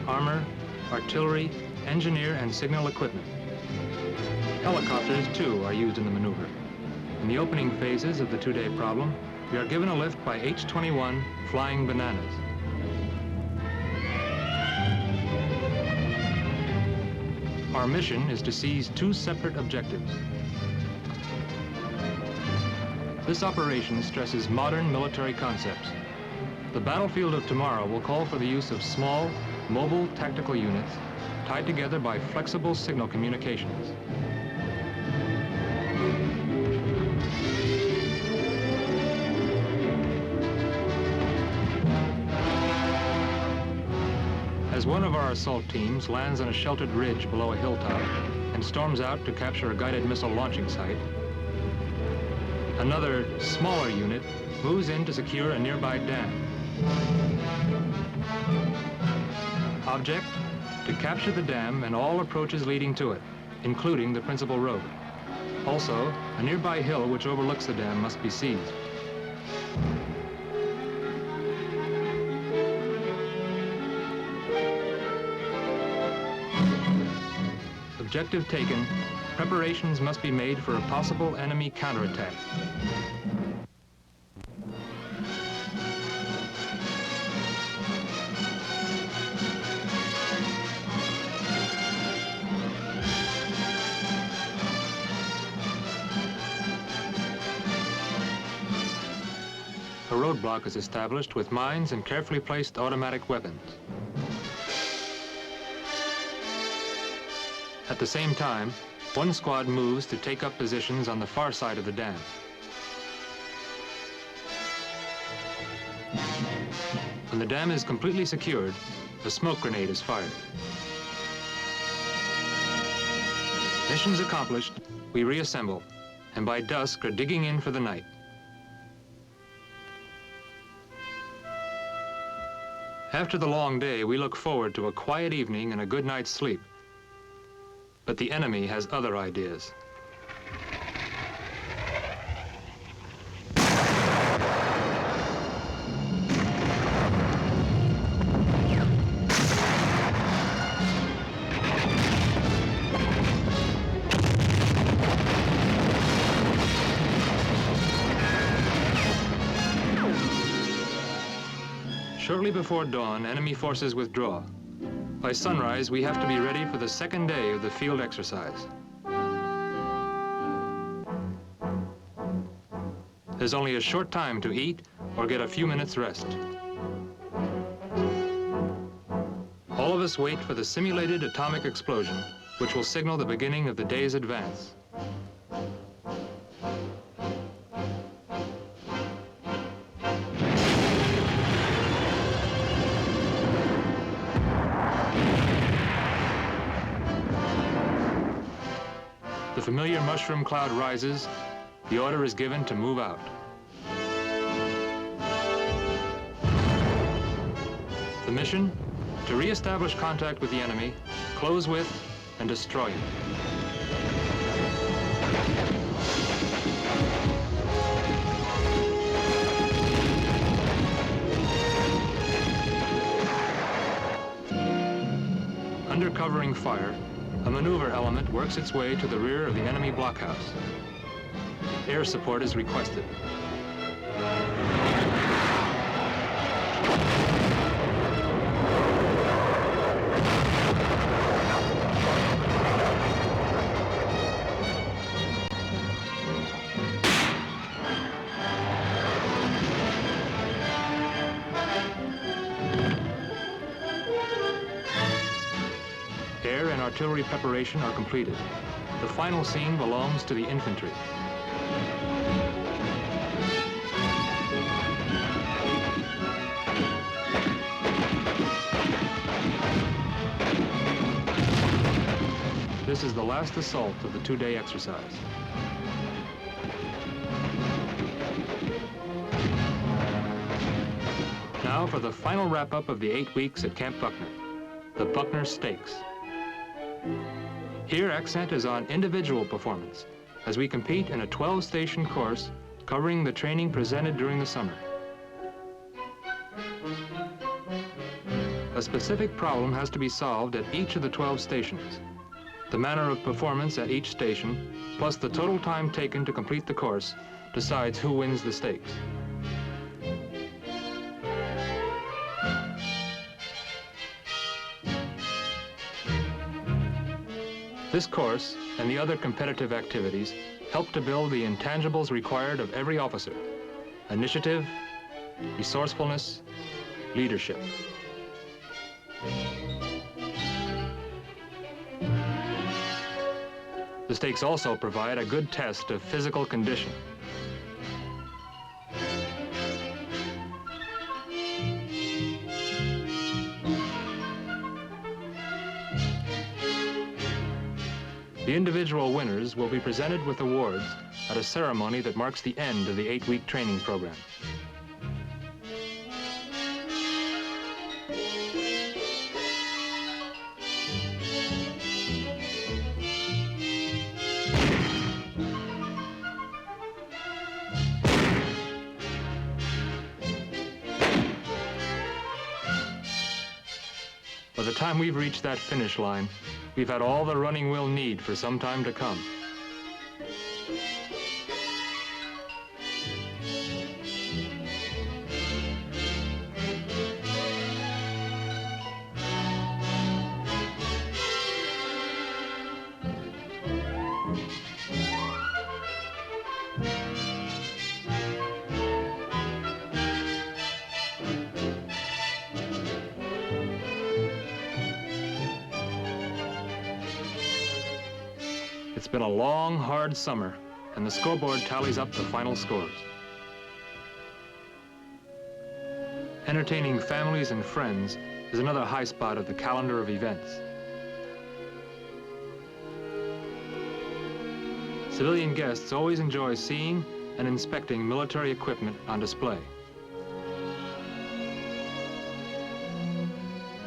armor, artillery, engineer, and signal equipment. Helicopters, too, are used in the maneuver. In the opening phases of the 2-day problem, we are given a lift by H-21 Flying Bananas. Our mission is to seize 2 separate objectives. This operation stresses modern military concepts. The battlefield of tomorrow will call for the use of small, mobile tactical units tied together by flexible signal communications. As one of our assault teams lands on a sheltered ridge below a hilltop and storms out to capture a guided missile launching site, another, smaller unit moves in to secure a nearby dam. Object, to capture the dam and all approaches leading to it, including the principal road. Also, a nearby hill which overlooks the dam must be seized. Objective taken, preparations must be made for a possible enemy counterattack. A roadblock is established with mines and carefully placed automatic weapons. At the same time, one squad moves to take up positions on the far side of the dam. When the dam is completely secured, a smoke grenade is fired. Missions accomplished, we reassemble, and by dusk are digging in for the night. After the long day, we look forward to a quiet evening and a good night's sleep. But the enemy has other ideas. Shortly before dawn, enemy forces withdraw. By sunrise, we have to be ready for the second day of the field exercise. There's only a short time to eat or get a few minutes rest. All of us wait for the simulated atomic explosion, which will signal the beginning of the day's advance. The familiar mushroom cloud rises. The order is given to move out. The mission? To re-establish contact with the enemy, close with, and destroy him. Under covering fire, a maneuver element works its way to the rear of the enemy blockhouse. Air support is requested. Air and artillery preparation are completed. The final scene belongs to the infantry. This is the last assault of the 2-day exercise. Now Now for the final wrap-up of the 8 weeks at Camp Buckner, the Buckner Stakes. Here, accent is on individual performance as we compete in a 12-station course covering the training presented during the summer. A specific problem has to be solved at each of the 12 stations. The manner of performance at each station, plus the total time taken to complete the course, decides who wins the stakes. This course and the other competitive activities help to build the intangibles required of every officer: initiative, resourcefulness, leadership. The stakes also provide a good test of physical condition. The individual winners will be presented with awards at a ceremony that marks the end of the 8-week training program. By the time we've reached that finish line, we've had all the running we'll need for some time to come. It's been a long, hard summer, and the scoreboard tallies up the final scores. Entertaining families and friends is another high spot of the calendar of events. Civilian guests always enjoy seeing and inspecting military equipment on display.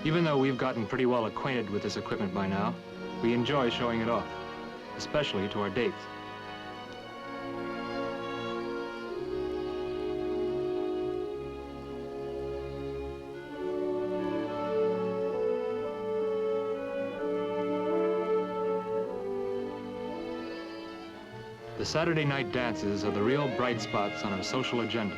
Even though we've gotten pretty well acquainted with this equipment by now, we enjoy showing it off, especially to our dates. The Saturday night dances are the real bright spots on our social agenda.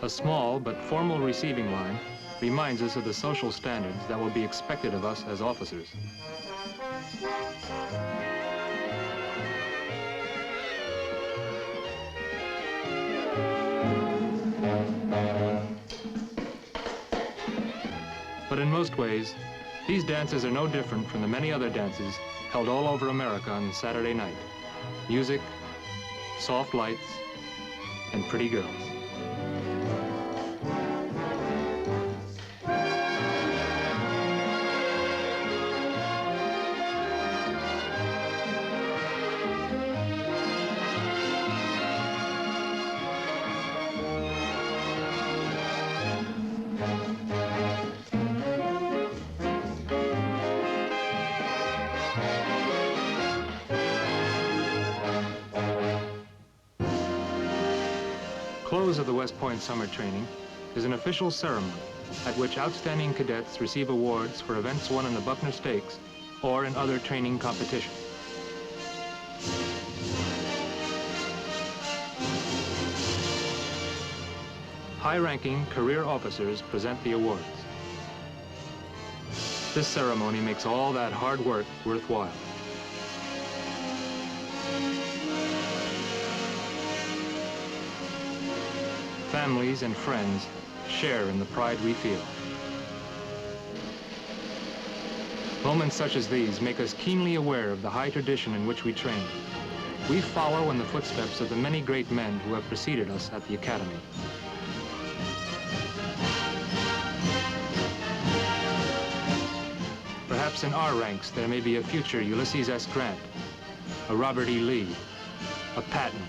A small but formal receiving line reminds us of the social standards that will be expected of us as officers. But in most ways, these dances are no different from the many other dances held all over America on Saturday night. Music, soft lights, and pretty girls. Close of the West Point summer training is an official ceremony at which outstanding cadets receive awards for events won in the Buckner Stakes or in other training competitions. High-ranking career officers present the awards. This ceremony makes all that hard work worthwhile. Families and friends share in the pride we feel. Moments such as these make us keenly aware of the high tradition in which we train. We follow in the footsteps of the many great men who have preceded us at the Academy. perhaps in our ranks there may be a future Ulysses S. Grant, a Robert E. Lee, a Patton,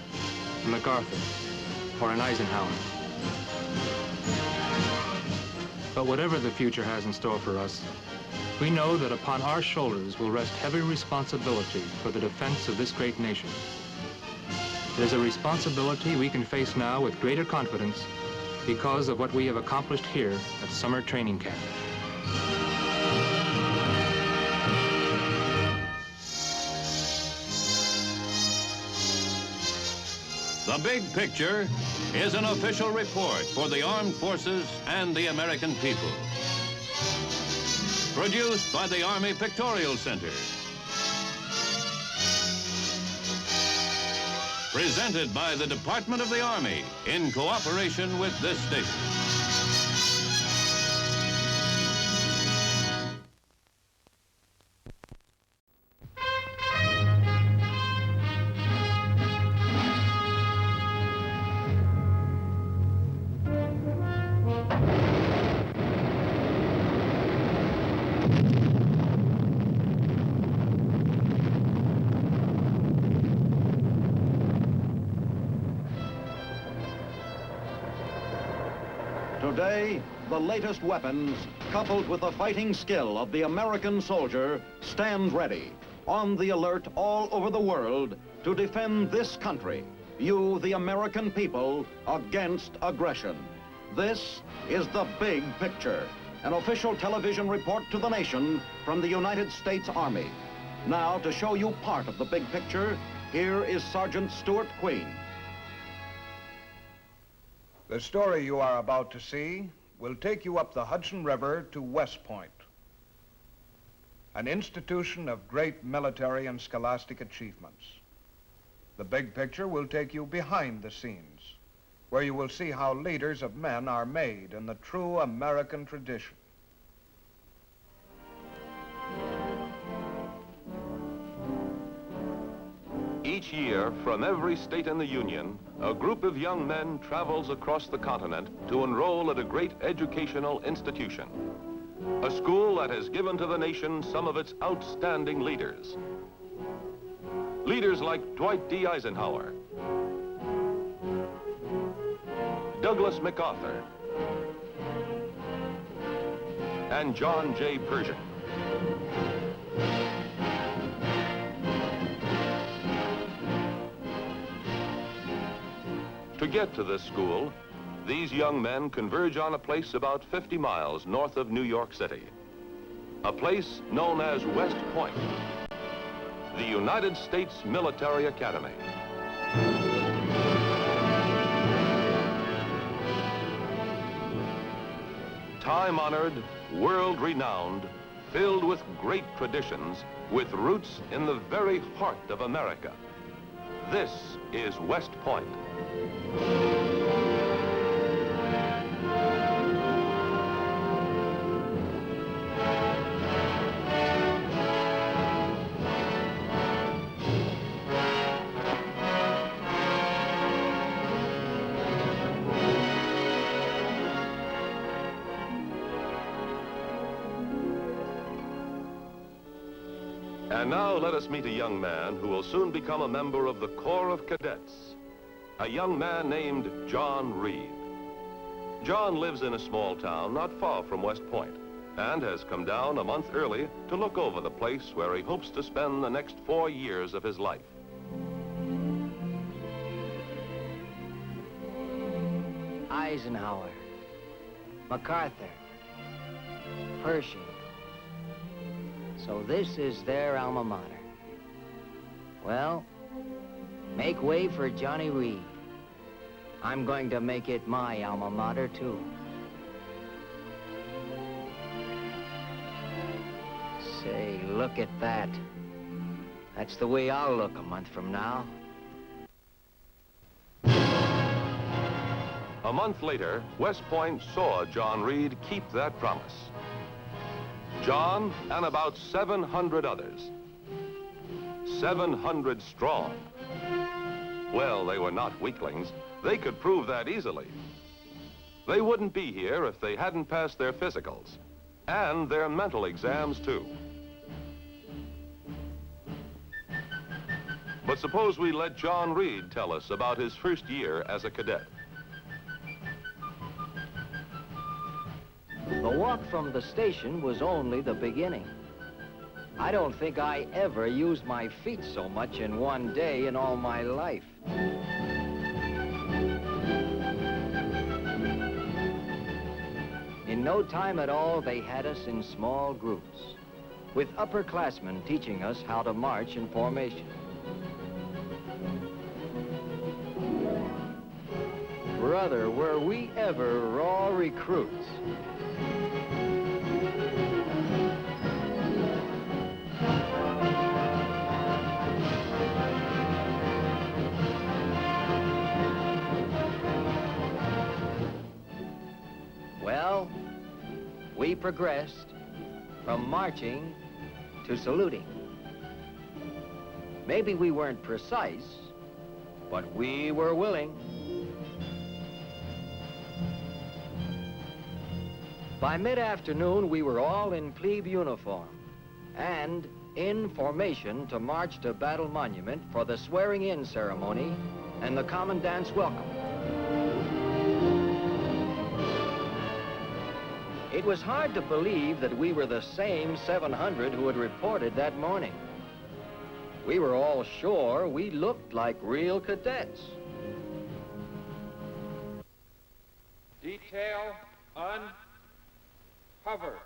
a MacArthur, or an Eisenhower. But whatever the future has in store for us, we know that upon our shoulders will rest heavy responsibility for the defense of this great nation. It is a responsibility we can face now with greater confidence because of what we have accomplished here at summer training camp. The Big Picture is an official report for the armed forces and the American people. Produced by the Army Pictorial Center. Presented by the Department of the Army in cooperation with this station. Today, the latest weapons, coupled with the fighting skill of the American soldier, stand ready, on the alert all over the world to defend this country, you, the American people, against aggression. This is The Big Picture, an official television report to the nation from the United States Army. Now, to show you part of the big picture, here is Sergeant Stuart Queen. The story you are about to see will take you up the Hudson River to West Point, an institution of great military and scholastic achievements. The Big Picture will take you behind the scenes, where you will see how leaders of men are made in the true American tradition. Each year, from every state in the Union, a group of young men travels across the continent to enroll at a great educational institution. A school that has given to the nation some of its outstanding leaders. Leaders like Dwight D. Eisenhower, Douglas MacArthur, and John J. Pershing. To get to this school, these young men converge on a place about 50 miles north of New York City. A place known as West Point, the United States Military Academy. Time-honored, world-renowned, filled with great traditions, with roots in the very heart of America. This is West Point. And now let us meet a young man who will soon become a member of the Corps of Cadets. A young man named John Reed. John lives in a small town not far from West Point and has come down a month early to look over the place where he hopes to spend the next 4 years of his life. Eisenhower, MacArthur, Pershing. So this is their alma mater. Well, make way for Johnny Reed. I'm going to make it my alma mater, too. Say, look at that. That's the way I'll look a month from now. A month later, West Point saw John Reed keep that promise. John and about 700 others. 700 strong. Well, they were not weaklings. They could prove that easily. They wouldn't be here if they hadn't passed their physicals, and their mental exams, too. But suppose we let John Reed tell us about his first year as a cadet. The walk from the station was only the beginning. I don't think I ever used my feet so much in one day in all my life. In no time at all, they had us in small groups, with upperclassmen teaching us how to march in formation. Brother, were we ever raw recruits. Well, we progressed from marching to saluting. Maybe we weren't precise, but we were willing. By mid-afternoon, we were all in plebe uniform and in formation to march to Battle Monument for the swearing-in ceremony and the commandant's welcome. It was hard to believe that we were the same 700 who had reported that morning. We were all sure we looked like real cadets. Detail uncover.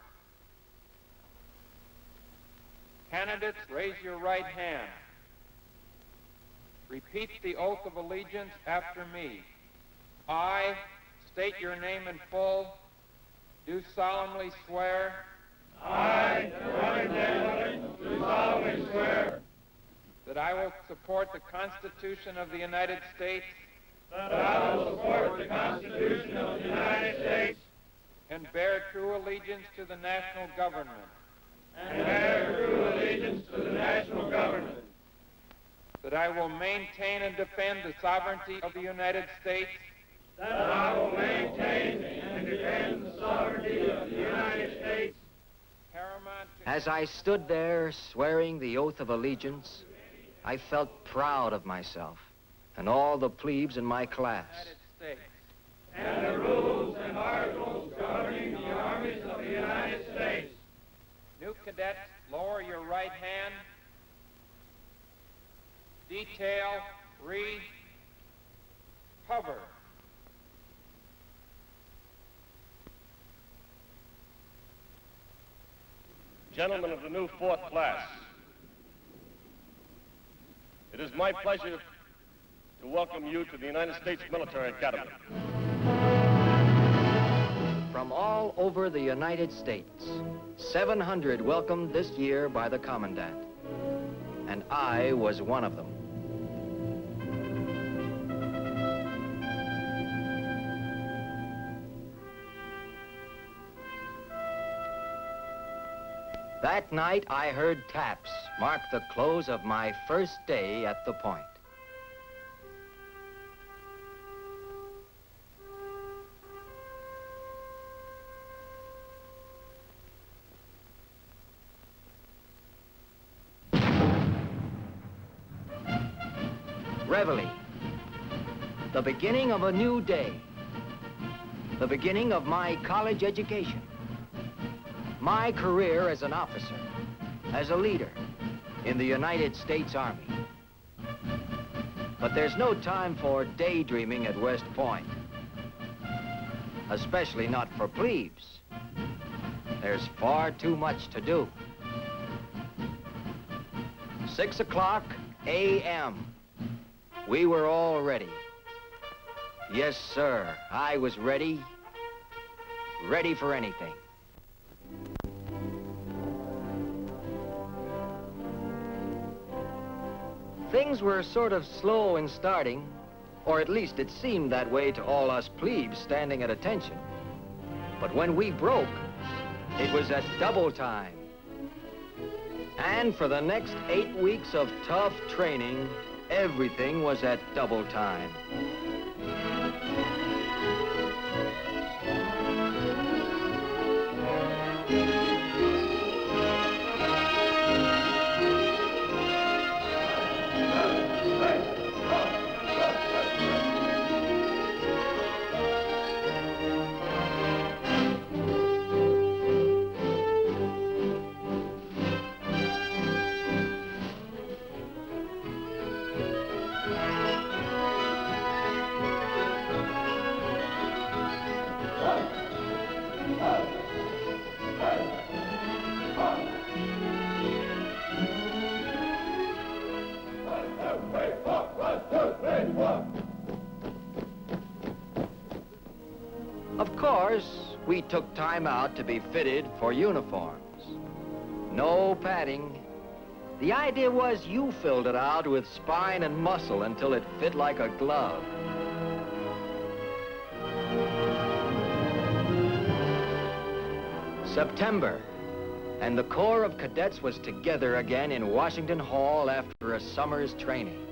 Candidates, raise your right hand. Repeat the oath of allegiance after me. I state your name in full. Do solemnly swear. I, Robert Danley, do solemnly swear that I will support the Constitution of the United States. That I will support the Constitution of the United States. And bear true allegiance to the national government. And bear true allegiance to the national government. That I will maintain and defend the sovereignty of the United States. That I will maintain and defend the sovereignty of the United States. As I stood there swearing the oath of allegiance, I felt proud of myself and all the plebes in my class. And the rules and articles governing the armies of the United States. New cadets, lower your right hand. Detail, read, cover. Gentlemen of the new fourth class, it is my pleasure to welcome you to the United States Military Academy. From all over the United States, 700 welcomed this year by the commandant, and I was one of them. That night, I heard taps mark the close of my first day at the point. Reveille, the beginning of a new day, the beginning of my college education. My career as an officer, as a leader in the United States Army. But there's no time for daydreaming at West Point, especially not for plebes. There's far too much to do. 6 o'clock a.m. We were all ready. Yes, sir, I was ready for anything. Things were sort of slow in starting, or at least it seemed that way to all us plebes standing at attention. But when we broke, it was at double time. And for the next 8 weeks of tough training, everything was at double time. course, we took time out to be fitted for uniforms. No padding. The idea was you filled it out with spine and muscle until it fit like a glove. September, and the Corps of Cadets was together again in Washington Hall after a summer's training.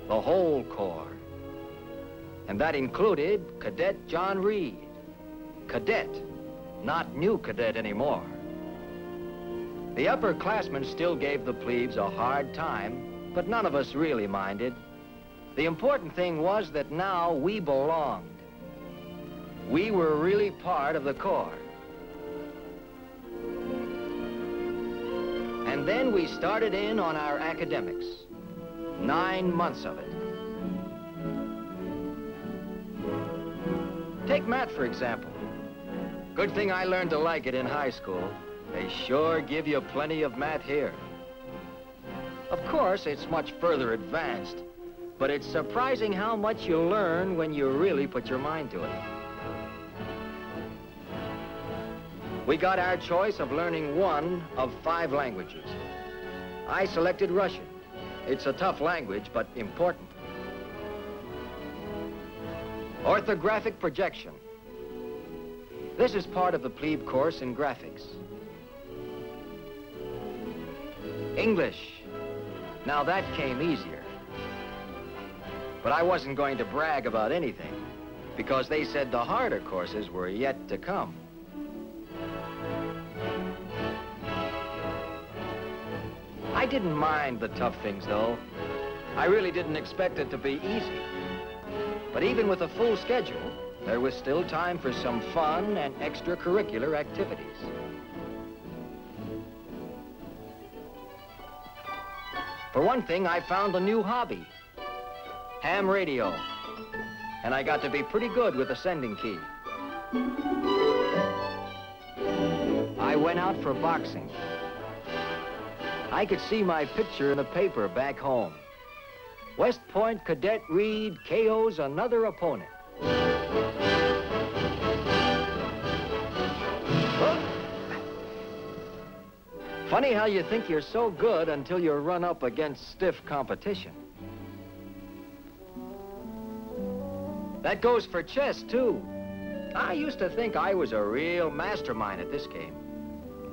The whole Corps. And that included Cadet John Reed. Cadet, not new cadet anymore. The upperclassmen still gave the plebes a hard time, but none of us really minded. The important thing was that now we belonged. We were really part of the Corps. And then we started in on our academics. 9 months of it. Take math, for example. Good thing I learned to like it in high school. They sure give you plenty of math here. Of course, it's much further advanced, but it's surprising how much you learn when you really put your mind to it. We got our choice of learning one of 5 languages. I selected Russian. It's a tough language, but important. Orthographic projection. This is part of the plebe course in graphics. English. Now that came easier. But I wasn't going to brag about anything, because they said the harder courses were yet to come. I didn't mind the tough things, though. I really didn't expect it to be easy. But even with a full schedule, there was still time for some fun and extracurricular activities. For one thing, I found a new hobby, ham radio. And I got to be pretty good with the sending key. I went out for boxing. I could see my picture in the paper back home. West Point Cadet Reed KOs another opponent. Funny how you think you're so good until you run up against stiff competition. That goes for chess, too. I used to think I was a real mastermind at this game.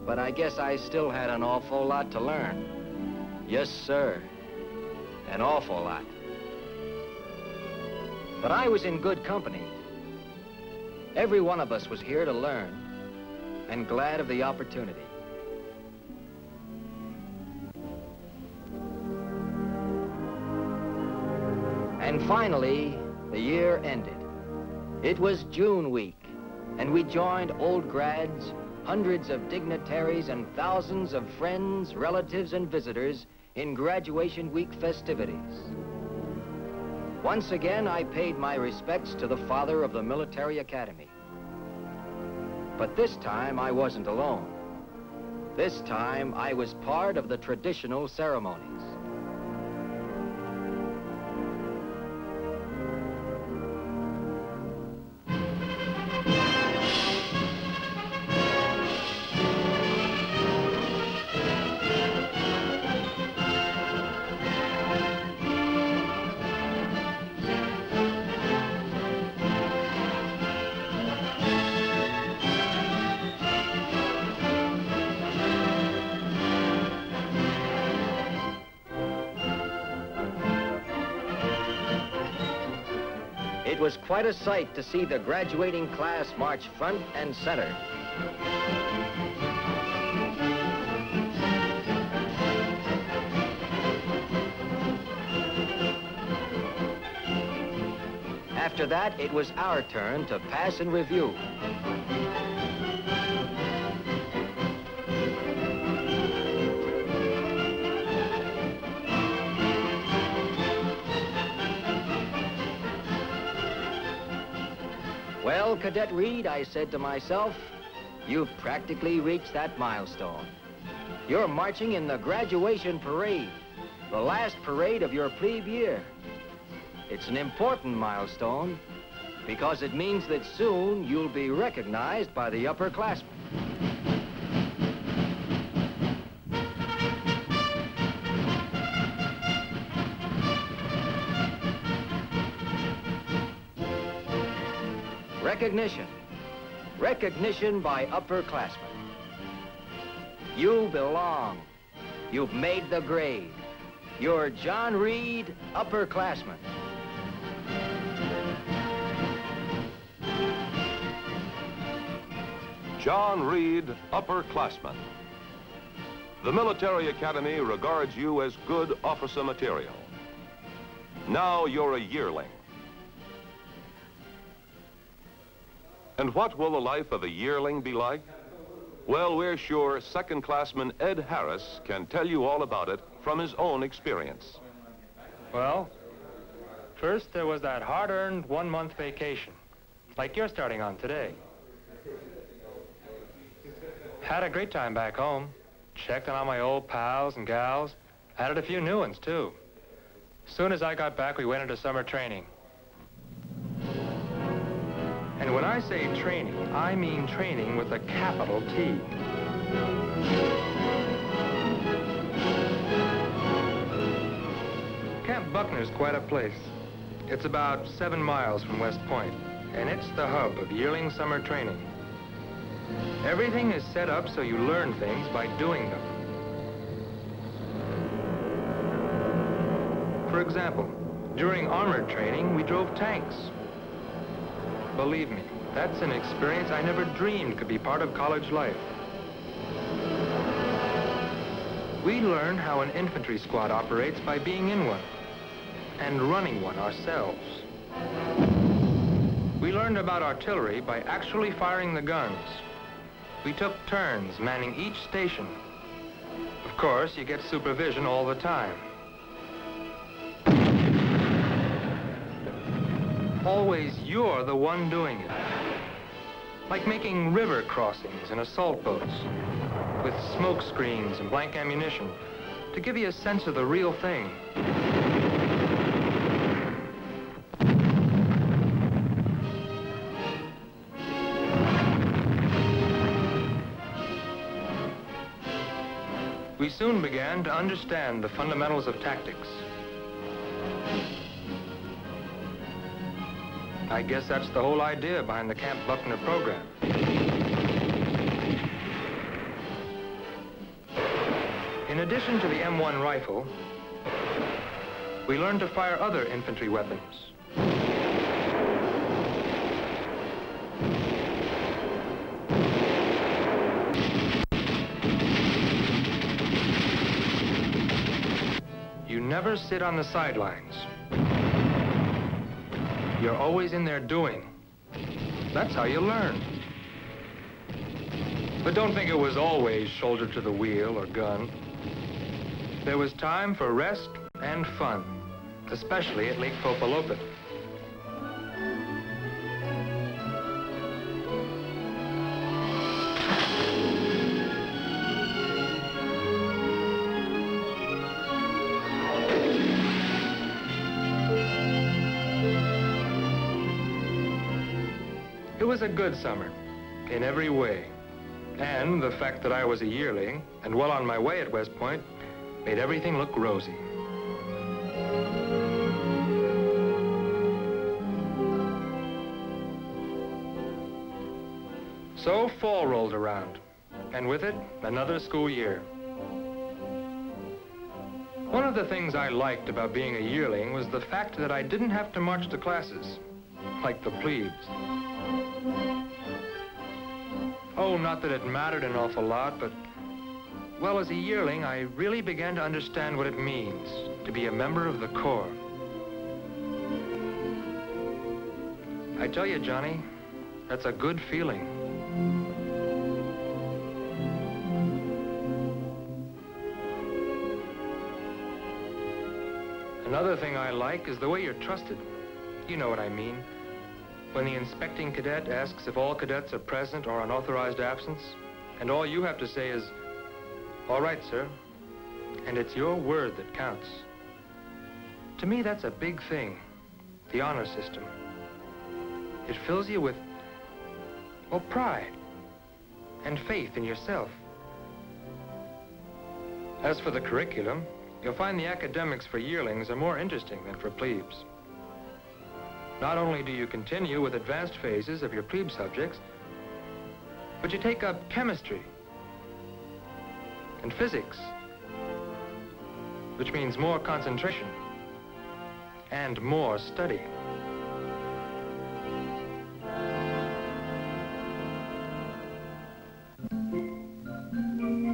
But I guess I still had an awful lot to learn. Yes, sir. An awful lot. But I was in good company. Every one of us was here to learn, and glad of the opportunity. And finally, the year ended. It was June week, and we joined old grads, hundreds of dignitaries, and thousands of friends, relatives, and visitors in graduation week festivities. Once again, I paid my respects to the father of the military academy. But this time, I wasn't alone. This time, I was part of the traditional ceremonies. It was quite a sight to see the graduating class march front and center. After that, it was our turn to pass and review. Well, Cadet Reed, I said to myself, you've practically reached that milestone. You're marching in the graduation parade, the last parade of your plebe year. It's an important milestone, because it means that soon you'll be recognized by the upperclassmen. Recognition. Recognition by upperclassmen. You belong. You've made the grade. You're John Reed, upperclassman. John Reed, upperclassman. The Military Academy regards you as good officer material. Now you're a yearling. And what will the life of a yearling be like? Well, we're sure second classman Ed Harris can tell you all about it from his own experience. Well, first there was that hard-earned one-month vacation, like you're starting on today. Had a great time back home. Checked on all my old pals and gals. Added a few new ones, too. Soon as I got back, we went into summer training. And when I say training, I mean training with a capital T. Camp Buckner's quite a place. It's about 7 miles from West Point, and it's the hub of yearling summer training. Everything is set up so you learn things by doing them. For example, during armored training, we drove tanks. Believe me, that's an experience I never dreamed could be part of college life. We learn how an infantry squad operates by being in one and running one ourselves. We learned about artillery by actually firing the guns. We took turns manning each station. Of course, you get supervision all the time. Always you're the one doing it. Like making river crossings in assault boats with smoke screens and blank ammunition to give you a sense of the real thing. We soon began to understand the fundamentals of tactics. I guess that's the whole idea behind the Camp Buckner program. In addition to the M1 rifle, we learned to fire other infantry weapons. You never sit on the sidelines. You're always in there doing. That's how you learn. But don't think it was always shoulder to the wheel or gun. There was time for rest and fun, especially at Lake Popalopan. It was a good summer, in every way. And the fact that I was a yearling, and well on my way at West Point, made everything look rosy. So fall rolled around, and with it, another school year. One of the things I liked about being a yearling was the fact that I didn't have to march to classes, like the plebes. Oh, not that it mattered an awful lot, but, well, as a yearling, I really began to understand what it means to be a member of the Corps. I tell you, Johnny, that's a good feeling. Another thing I like is the way you're trusted. You know what I mean. When the inspecting cadet asks if all cadets are present or on authorized absence, and all you have to say is, "All right, sir," and it's your word that counts. To me, that's a big thing, the honor system. It fills you with, well, pride and faith in yourself. As for the curriculum, you'll find the academics for yearlings are more interesting than for plebes. Not only do you continue with advanced phases of your plebe subjects, but you take up chemistry and physics, which means more concentration and more study.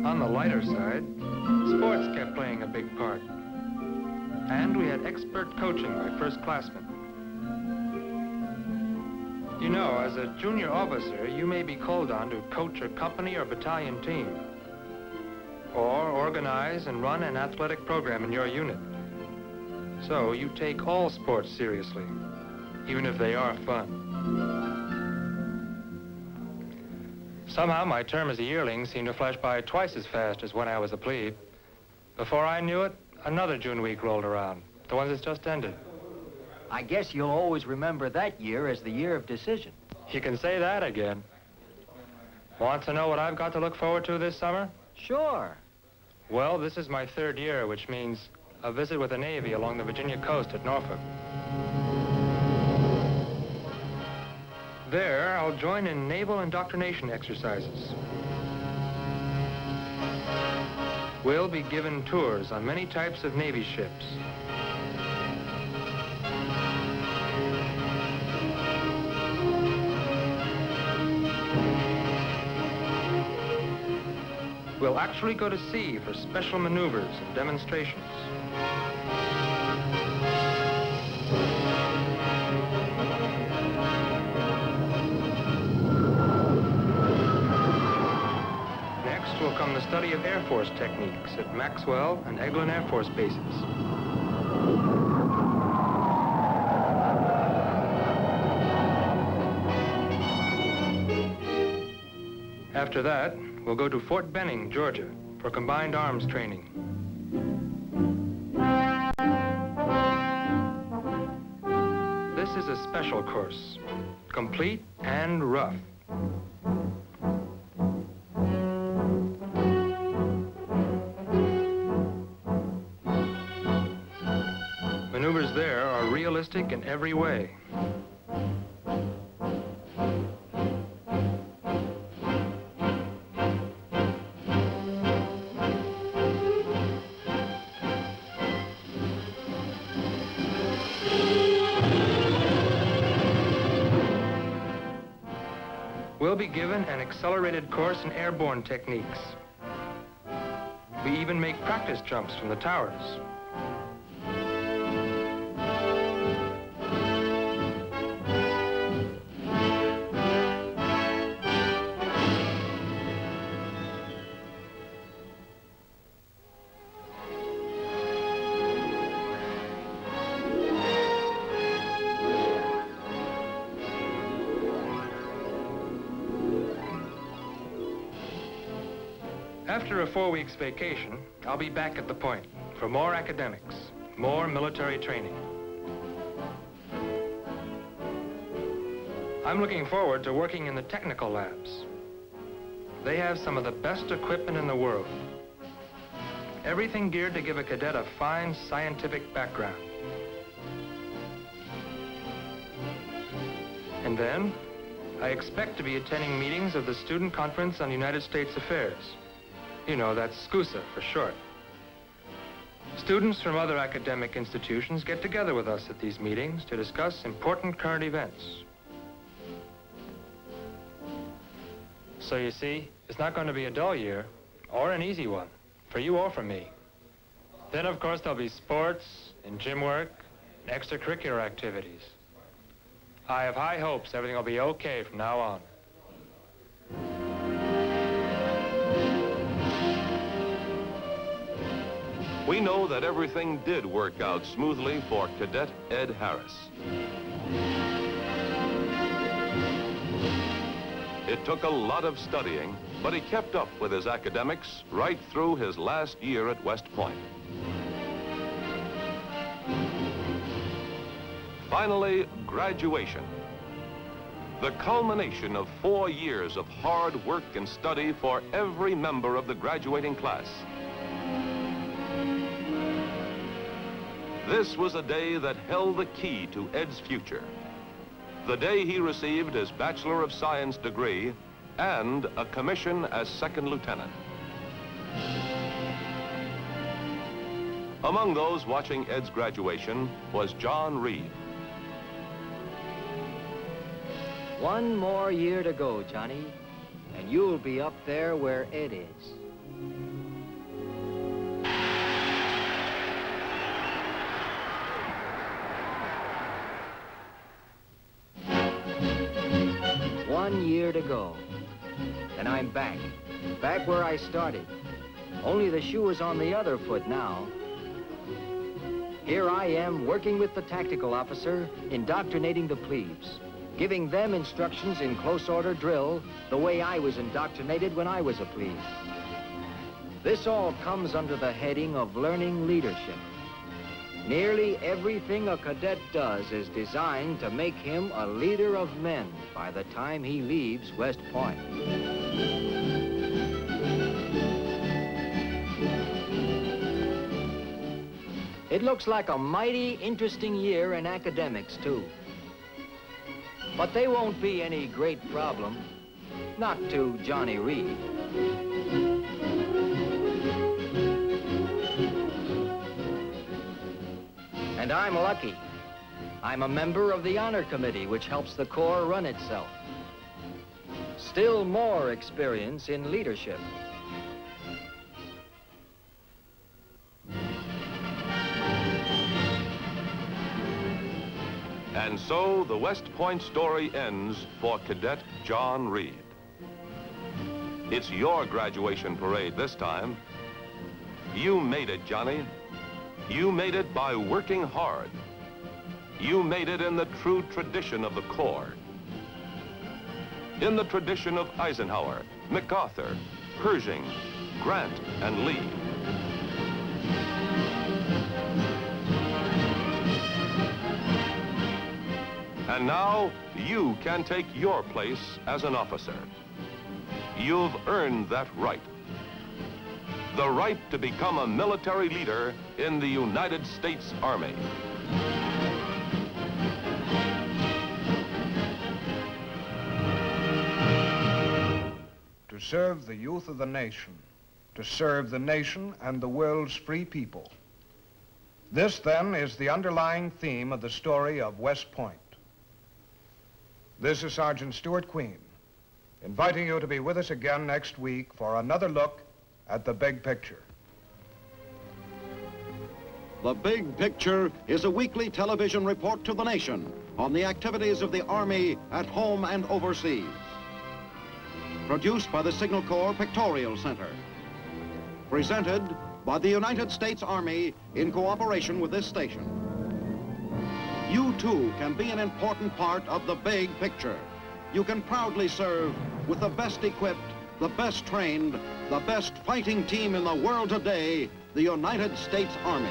On the lighter side, sports kept playing a big part. And we had expert coaching by first-classmen. You know, as a junior officer, you may be called on to coach a company or battalion team, or organize and run an athletic program in your unit. So you take all sports seriously, even if they are fun. Somehow my term as a yearling seemed to flash by twice as fast as when I was a plebe. Before I knew it, another June week rolled around, the one that's just ended. I guess you'll always remember that year as the year of decision. You can say that again. Want to know what I've got to look forward to this summer? Sure. Well, this is my 3rd year, which means a visit with the Navy along the Virginia coast at Norfolk. There, I'll join in naval indoctrination exercises. We'll be given tours on many types of Navy ships. We'll actually go to sea for special maneuvers and demonstrations. Next will come the study of Air Force techniques at Maxwell and Eglin Air Force bases. After that, we'll go to Fort Benning, Georgia, for combined arms training. This is a special course, complete and rough. Maneuvers there are realistic in every way. We'll be given an accelerated course in airborne techniques. We even make practice jumps from the towers. After a 4 weeks vacation, I'll be back at the point for more academics, more military training. I'm looking forward to working in the technical labs. They have some of the best equipment in the world. Everything geared to give a cadet a fine scientific background. And then, I expect to be attending meetings of the Student Conference on United States Affairs. You know, that's SCUSA for short. Students from other academic institutions get together with us at these meetings to discuss important current events. So you see, it's not going to be a dull year, or an easy one, for you or for me. Then, of course, there'll be sports and gym work and extracurricular activities. I have high hopes everything will be okay from now on. We know that everything did work out smoothly for Cadet Ed Harris. It took a lot of studying, but he kept up with his academics right through his last year at West Point. Finally, graduation. the culmination of 4 years of hard work and study for every member of the graduating class. This was a day that held the key to Ed's future. The day he received his Bachelor of Science degree and a commission as second lieutenant. Among those watching Ed's graduation was John Reed. 1 more year to go, Johnny, and you'll be up there where Ed is. One year to go, and I'm back where I started. Only the shoe is on the other foot now. Here I am working with the tactical officer, indoctrinating the plebes, giving them instructions in close order drill the way I was indoctrinated when I was a plebe. This all comes under the heading of learning leadership. Nearly everything a cadet does is designed to make him a leader of men by the time he leaves West Point. It looks like a mighty interesting year in academics, too. But they won't be any great problem, not to Johnny Reed. And I'm lucky. I'm a member of the Honor Committee, which helps the Corps run itself. Still more experience in leadership. And so the West Point story ends for Cadet John Reed. It's your graduation parade this time. You made it, Johnny. You made it by working hard. You made it in the true tradition of the Corps. In the tradition of Eisenhower, MacArthur, Pershing, Grant, and Lee. And now, you can take your place as an officer. You've earned that right. The right to become a military leader in the United States Army. To serve the youth of the nation, to serve the nation and the world's free people. This, then, is the underlying theme of the story of West Point. This is Sergeant Stuart Queen, inviting you to be with us again next week for another look at the big picture. The Big Picture is a weekly television report to the nation on the activities of the Army at home and overseas. Produced by the Signal Corps Pictorial Center. Presented by the United States Army in cooperation with this station. You too can be an important part of the big picture. You can proudly serve with the best equipped, the best trained, the best fighting team in the world today, the United States Army.